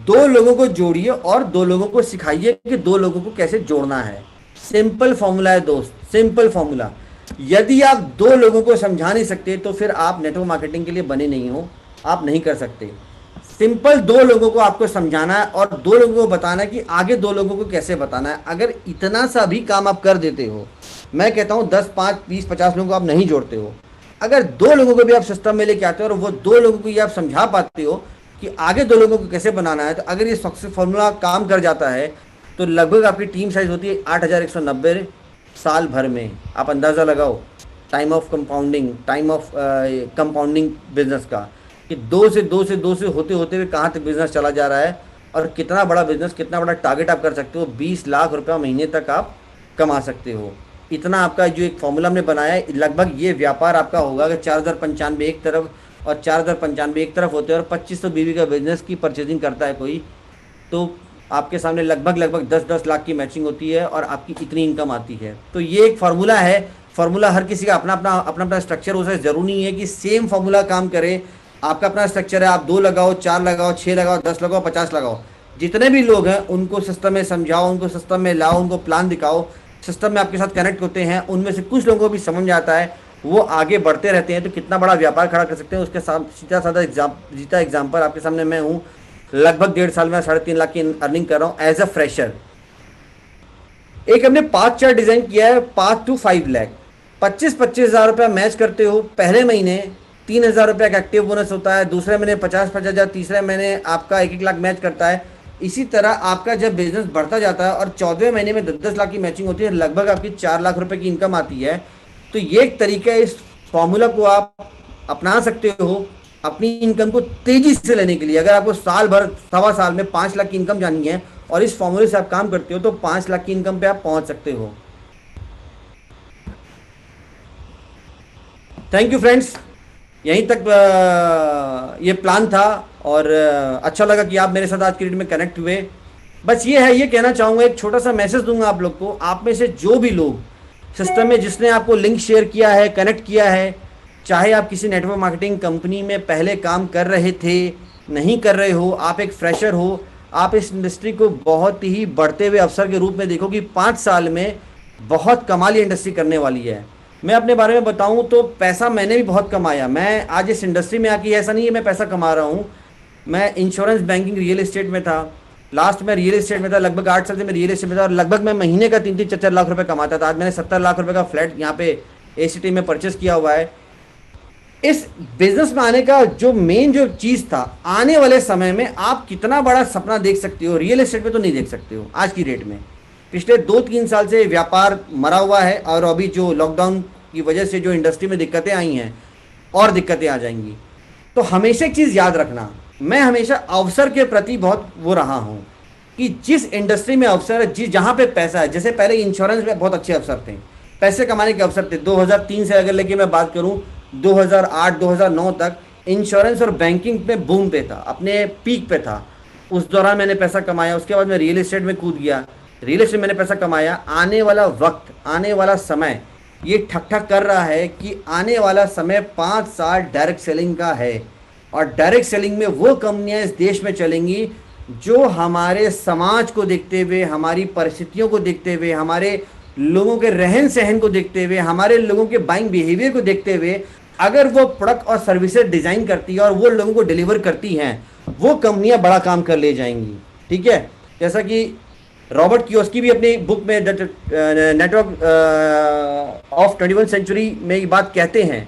2 लोगों को जोड़िए और 2 लोगों को सिखाइए कि 2 लोगों को कैसे जोड़ना है। सिंपल फॉर्मूला है दोस्त, सिंपल फॉर्मूला। यदि आप 2 लोगों को समझा नहीं सकते तो फिर आप नेटवर्क मार्केटिंग के लिए बने नहीं हो, आप नहीं कर सकते। सिंपल 2 लोगों को आपको समझाना है और 2 लोगों को बताना है कि आगे 2 लोगों को कैसे बताना है। अगर इतना सा भी काम आप कर देते हो, मैं कहता हूं 10, 5, 20, 50 लोगों को आप नहीं जोड़ते हो, अगर 2 लोगों को भी आप सिस्टम में लेके आते हो और वो 2 लोगों को ये आप समझा पाते हो कि आगे 2 लोगों को कैसे बनाना है, तो अगर ये सक्सेस फॉर्मूला काम कर जाता है तो लगभग आपकी टीम साइज होती है 8,190 साल भर में। आप अंदाज़ा लगाओ टाइम ऑफ कंपाउंडिंग बिजनेस का कि 2 से होते होते हुए कहाँ तक बिजनेस चला जा रहा है। और कितना बड़ा बिजनेस, कितना बड़ा टारगेट आप कर सकते हो, 20 लाख रुपया महीने तक आप कमा सकते हो। इतना आपका जो एक फॉर्मूला हमने बनाया है, लगभग ये व्यापार आपका होगा कि 4095 एक तरफ और 4095 एक तरफ होते हैं और 2500 बीवी का बिजनेस की परचेजिंग करता है कोई, तो आपके सामने लगभग लगभग 10-10 लाख की मैचिंग होती है और आपकी इतनी इनकम आती है। तो ये एक फार्मूला है। फार्मूला हर किसी का अपना अपना स्ट्रक्चर हो सकता है, ज़रूरी नहीं है कि सेम फार्मूला काम करे। आपका अपना स्ट्रक्चर है, आप 2 लगाओ, 4 लगाओ, 6 लगाओ, 10 लगाओ, 50 लगाओ। जितने भी लोग हैं उनको सिस्टम में समझाओ, उनको सिस्टम में लाओ, उनको प्लान दिखाओ, सिस्टम में आपके साथ कनेक्ट होते हैं, उनमें से कुछ लोगों को भी समझ आता है, वो आगे बढ़ते रहते हैं, तो कितना बड़ा व्यापार खड़ा कर सकते हैं। उसके साथ सीधा साधा जीता एग्जाम्पल आपके सामने मैं हूँ। लगभग 1.5 साल में 3.5 लाख की अर्निंग कर रहा हूँ एज अ फ्रेशर। एक हमने पाथ चार्ट डिजाइन किया है, पाथ टू 5 लाख। 25-25 हज़ार रुपया मैच करते हो पहले महीने, 3,000 रुपया का एक्टिव बोनस होता है, दूसरे महीने 50-50 हज़ार, तीसरे महीने आपका 1-1 लाख मैच करता है। इसी तरह आपका जब बिजनेस बढ़ता जाता है और 14वें महीने में 10-10 लाख की मैचिंग होती है, लगभग आपकी 4 लाख रुपए की इनकम आती है। तो ये एक तरीका है, इस फॉर्मूला को आप अपना सकते हो अपनी इनकम को तेजी से लेने के लिए। अगर आपको साल भर, सवा साल में 5 लाख की इनकम जानी है और इस फॉर्मूले से आप काम करते हो, तो 5 लाख की इनकम पे आप पहुंच सकते हो। थैंक यू फ्रेंड्स, यहीं तक ये प्लान था और अच्छा लगा कि आप मेरे साथ आज की डेट में कनेक्ट हुए। बस ये है, ये कहना चाहूँगा, एक छोटा सा मैसेज दूंगा आप लोग को। आप में से जो भी लोग सिस्टम में, जिसने आपको लिंक शेयर किया है, कनेक्ट किया है, चाहे आप किसी नेटवर्क मार्केटिंग कंपनी में पहले काम कर रहे थे, नहीं कर रहे हो, आप एक फ्रेशर हो, आप इस इंडस्ट्री को बहुत ही बढ़ते हुए अवसर के रूप में देखो कि 5 साल में बहुत कमाल ये इंडस्ट्री करने वाली है। मैं अपने बारे में बताऊं तो पैसा मैंने भी बहुत कमाया। मैं आज इस इंडस्ट्री में आके, ऐसा नहीं है मैं पैसा कमा रहा हूं, मैं इंश्योरेंस, बैंकिंग, रियल एस्टेट में था। लास्ट में रियल एस्टेट में था, लगभग 8 साल से मैं रियल एस्टेट में था और लगभग मैं महीने का 3-3, 4-4 लाख रुपए कमाता था। आज मैंने 70 लाख रुपए का फ्लैट यहाँ पे एसीटी में परचेस किया हुआ है। इस बिजनेस में आने का जो मेन जो चीज था, आने वाले समय में आप कितना बड़ा सपना देख सकते हो, रियल एस्टेट में तो नहीं देख सकते हो आज की डेट में। पिछले 2-3 साल से व्यापार मरा हुआ है और अभी जो लॉकडाउन की वजह से जो इंडस्ट्री में दिक्कतें आई हैं और दिक्कतें आ जाएंगी। तो हमेशा एक चीज़ याद रखना, मैं हमेशा अवसर के प्रति बहुत वो रहा हूँ कि जिस इंडस्ट्री में अवसर है, जहाँ पे पैसा है, जैसे पहले इंश्योरेंस में बहुत अच्छे अवसर थे, पैसे कमाने के अवसर थे। 2003 से अगर लेके मैं बात करूँ 2008-2009 तक इंश्योरेंस और बैंकिंग में बूम पे था, अपने पीक पे था। उस दौरान मैंने पैसा कमाया। उसके बाद मैं रियल एस्टेट में कूद गया, रियल एस्टेट मैंने पैसा कमाया। आने वाला वक्त, आने वाला समय ये ठक ठक कर रहा है कि आने वाला समय 5 साल डायरेक्ट सेलिंग का है और डायरेक्ट सेलिंग में वो कंपनियां इस देश में चलेंगी जो हमारे समाज को देखते हुए, हमारी परिस्थितियों को देखते हुए, हमारे लोगों के रहन सहन को देखते हुए, हमारे लोगों के बाइंग बिहेवियर को देखते हुए अगर वो प्रोडक्ट और सर्विसेज डिजाइन करती है और वो लोगों को डिलीवर करती हैं, वो कंपनियां बड़ा काम कर ले जाएंगी। ठीक है, जैसा कि रॉबर्ट कियोस्की भी अपनी बुक में नेटवर्क ऑफ 21 सेंचुरी में ये बात कहते हैं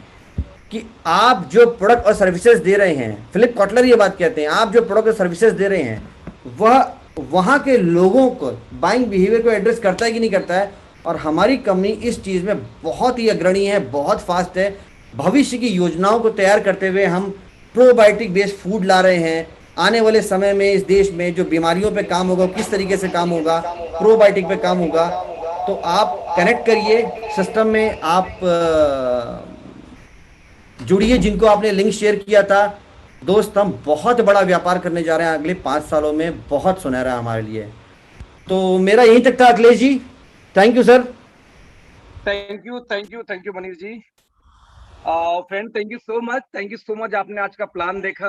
कि आप जो प्रोडक्ट और सर्विसेज दे रहे हैं, फिलिप कॉटलर ये बात कहते हैं, आप जो प्रोडक्ट और सर्विसेज दे रहे हैं वह वहाँ के लोगों को बाइंग बिहेवियर को एड्रेस करता है कि नहीं करता है। और हमारी कंपनी इस चीज़ में बहुत ही अग्रणी है, बहुत फास्ट है। भविष्य की योजनाओं को तैयार करते हुए हम प्रोबायोटिक बेस्ड फूड ला रहे हैं। आने वाले समय में इस देश में जो बीमारियों पे काम होगा, किस तरीके से काम होगा, प्रोबायोटिक पे काम होगा। तो आप कनेक्ट करिए सिस्टम में, आप जुड़िए जिनको आपने लिंक शेयर किया था। दोस्त, हम बहुत बड़ा व्यापार करने जा रहे हैं अगले 5 सालों में, बहुत सुनहरा है हमारे लिए। तो मेरा यहीं तक था Akhilesh ji, thank you sir. Thank you Manish ji. Friend, thank you so much. आपने आज का प्लान देखा,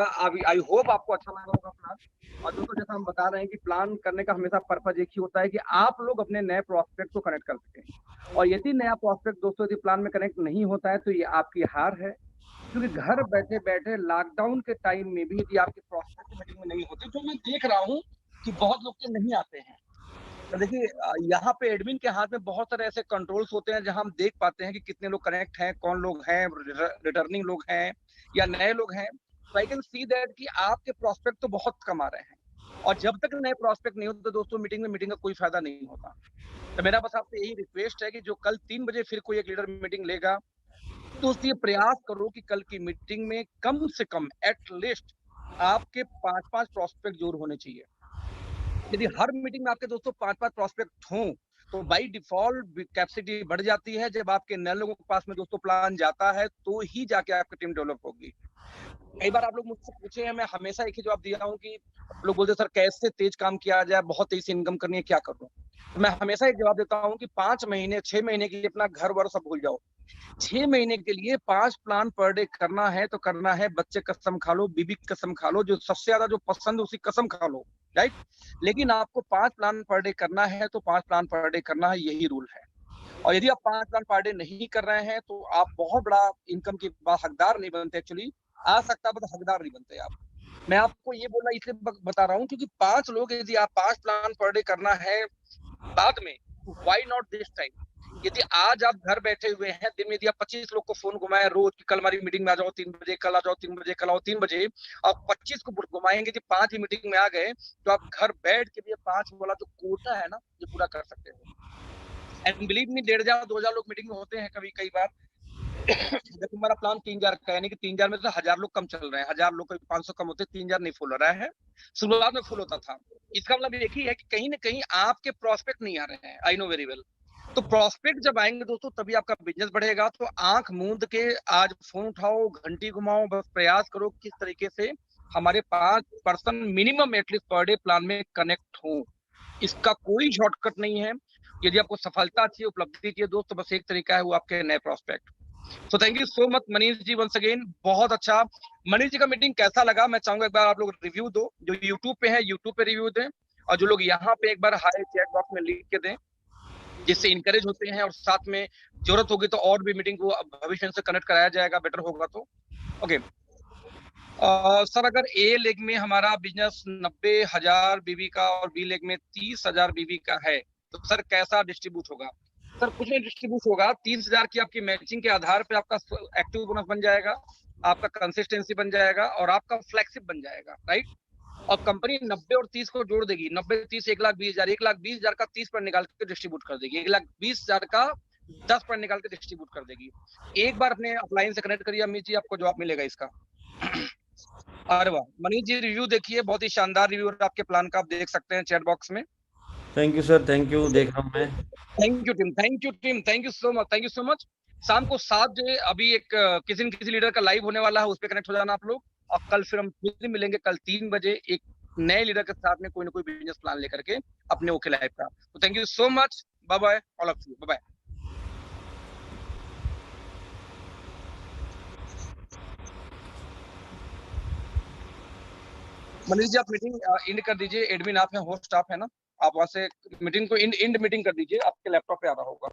आई होप आपको अच्छा लगा होगा प्लान। और दोस्तों, जैसा हम बता रहे हैं कि प्लान करने का हमेशा पर्पज एक ही होता है कि आप लोग अपने नए प्रोस्पेक्ट को कनेक्ट कर सकें। और यदि नया प्रोस्पेक्ट दोस्तों यदि प्लान में कनेक्ट नहीं होता है तो ये आपकी हार है, क्योंकि घर बैठे बैठे लॉकडाउन के टाइम में भी यदि आपके प्रोस्पेक्ट मीटिंग में नहीं होते, जो मैं देख रहा हूँ कि बहुत लोग के नहीं आते हैं। तो देखिए, यहाँ पे एडमिन के हाथ में बहुत सारे ऐसे कंट्रोल्स होते हैं जहां हम देख पाते हैं कि कितने लोग कनेक्ट हैं, कौन लोग हैं, रिटर्निंग लोग हैं या नए लोग हैं। तो आई कैन सी दैट कि आपके प्रोस्पेक्ट तो बहुत कम आ रहे हैं, और जब तक नए प्रोस्पेक्ट नहीं होते दोस्तों, मीटिंग का कोई फायदा नहीं होता। तो मेरा बस आपसे यही रिक्वेस्ट है कि जो कल 3 बजे फिर कोई एक लीडर मीटिंग लेगा, तो उससे ये प्रयास करो कि कल की मीटिंग में कम से कम एटलीस्ट आपके 5-5 प्रोस्पेक्ट जरूर होने चाहिए। यदि हर मीटिंग में आपके दोस्तों 5-5 प्रोस्पेक्ट हों, तो बाई डिफॉल्ट कैपेसिटी बढ़ जाती है। जब आपके नए लोगों के पास में दोस्तों प्लान जाता है, तो ही जाके आपकी टीम डेवलप होगी। कई बार आप लोग मुझसे पूछे हैं, मैं हमेशा एक ही जवाब दिया हूँ कि लोग बोलते सर कैसे तेज काम किया जाए, बहुत तेज से इनकम करनी है, क्या करूँ? तो मैं हमेशा एक जवाब देता हूँ कि 5 महीने 6 महीने के लिए अपना घर-वर सब भूल जाओ। 6 महीने के लिए 5 प्लान पर डे करना है तो करना है, बच्चे कसम खा लो, बीबी कसम खा लो, जो सबसे ज़्यादा जो पसंद है उसी कसम खा लो, राइट? लेकिन आपको 5 प्लान पर डे करना है तो 5 प्लान पर डे करना है, यही रूल है। और यदि आप 5 प्लान पर डे नहीं कर रहे हैं तो आप बहुत बड़ा इनकम के हकदार नहीं बनते एक्चुअली, आ सकता है बट हकदार नहीं बनते आप। मैं आपको ये बोलना इसलिए बता रहा हूँ क्योंकि 5 लोग यदि आप 5 प्लान पर डे करना है बाद में, व्हाई नॉट दिस टाइम? यदि आज आप घर बैठे हुए हैं, दिन में यदि आप 25 लोग को फोन घुमाएं रोज कि कल हमारी मीटिंग में आ जाओ 3 बजे, कल आ जाओ 3 बजे, कल आओ 3 बजे, और 25 को घुमाएंगे कि 5 ही मीटिंग में आ गए, तो आप घर बैठ के भी 5 वाला जो कोटा है ना, ये पूरा कर सकते हो। एंड बिलीव मी 1500 2000 लोग मीटिंग में होते हैं कभी कई बार। जब तुम्हारा प्लान 3000 का है, यानी कि 3000 में से 1000 लोग कम चल रहे हैं, 1000 लोग कभी 500 कम होते, 3000 नहीं फुल हो रहा है। शुरुआत में फुल होता था। इसका मतलब एक ही है कि कहीं ना कहीं आपके प्रोस्पेक्ट नहीं आ रहे हैं, आई नो वेरी वेल। तो प्रोस्पेक्ट जब आएंगे दोस्तों, तभी आपका बिजनेस बढ़ेगा। तो आंख मूंद के आज फोन उठाओ, घंटी घुमाओ, बस प्रयास करो किस तरीके से हमारे 5 person minimum at least per day plan में कनेक्ट हो। इसका कोई शॉर्टकट नहीं है। यदि आपको सफलता चाहिए, उपलब्धि चाहिए दोस्त, तो बस एक तरीका है, वो आपके नए prospect. So thank you so much Manish ji, once again बहुत अच्छा। मनीष जी का मीटिंग कैसा लगा, मैं चाहूंगा एक बार आप लोग रिव्यू दो। जो यूट्यूब पे है, यूट्यूब पे रिव्यू दें, और जो लोग यहाँ पे एक बार हाई चैट बॉक्स में लिख के दें, जिससे इनकरेज होते हैं। और साथ में जरूरत होगी तो और भी मीटिंग को भविष्य से कनेक्ट कराया जाएगा, बेटर होगा तो। ओके सर, अगर ए लेग में हमारा बिजनेस 90,000 बीवी का और बी लेग में 30,000 बीवी का है, तो सर कैसा डिस्ट्रीब्यूट होगा? सर कुछ नहीं डिस्ट्रीब्यूट होगा। 30,000 की आपकी मैचिंग के आधार पे आपका एक्टिव बोनस बन जाएगा, आपका कंसिस्टेंसी बन जाएगा, और आपका फ्लेक्सिब बन जाएगा, राइट? और कंपनी 90 और 30 को जोड़ देगी। 90 30 1,20,000, 1,20,000 का 30 पर निकाल के डिस्ट्रीब्यूट कर देगी, 1,20,000 का 10 पर निकाल के डिस्ट्रीब्यूट कर देगी। एक बार अपने अपलाइन से कनेक्ट करिए अमित जी, आपको जवाब मिलेगा इसका। अरे वाह मनीष जी, रिव्यू देखिए, बहुत ही शानदार रिव्यू आपके प्लान का, आप देख सकते हैं चैट बॉक्स में। Thank you sir, thank you, देख रहा हूँ मैं। Thank you team, thank you team, thank you so much, thank you so much. शाम को 7 बजे अभी एक किसी न किसी लीडर का लाइव होने वाला है, उस पर कनेक्ट हो जाना आप लोग। और कल फिर हम फिर मिलेंगे कल 3 बजे एक नए लीडर के साथ में, कोई ना कोई बिजनेस प्लान लेकर के अपने ओके लाइफ का। तो thank you so much, bye bye all of you, bye bye. Manish ji आप मीटिंग एंड कर दीजिए, एडमिन आप हैं, होस्ट आप है ना, आप वहां से मीटिंग को एंड मीटिंग कर दीजिए, आपके लैपटॉप पे आ रहा होगा।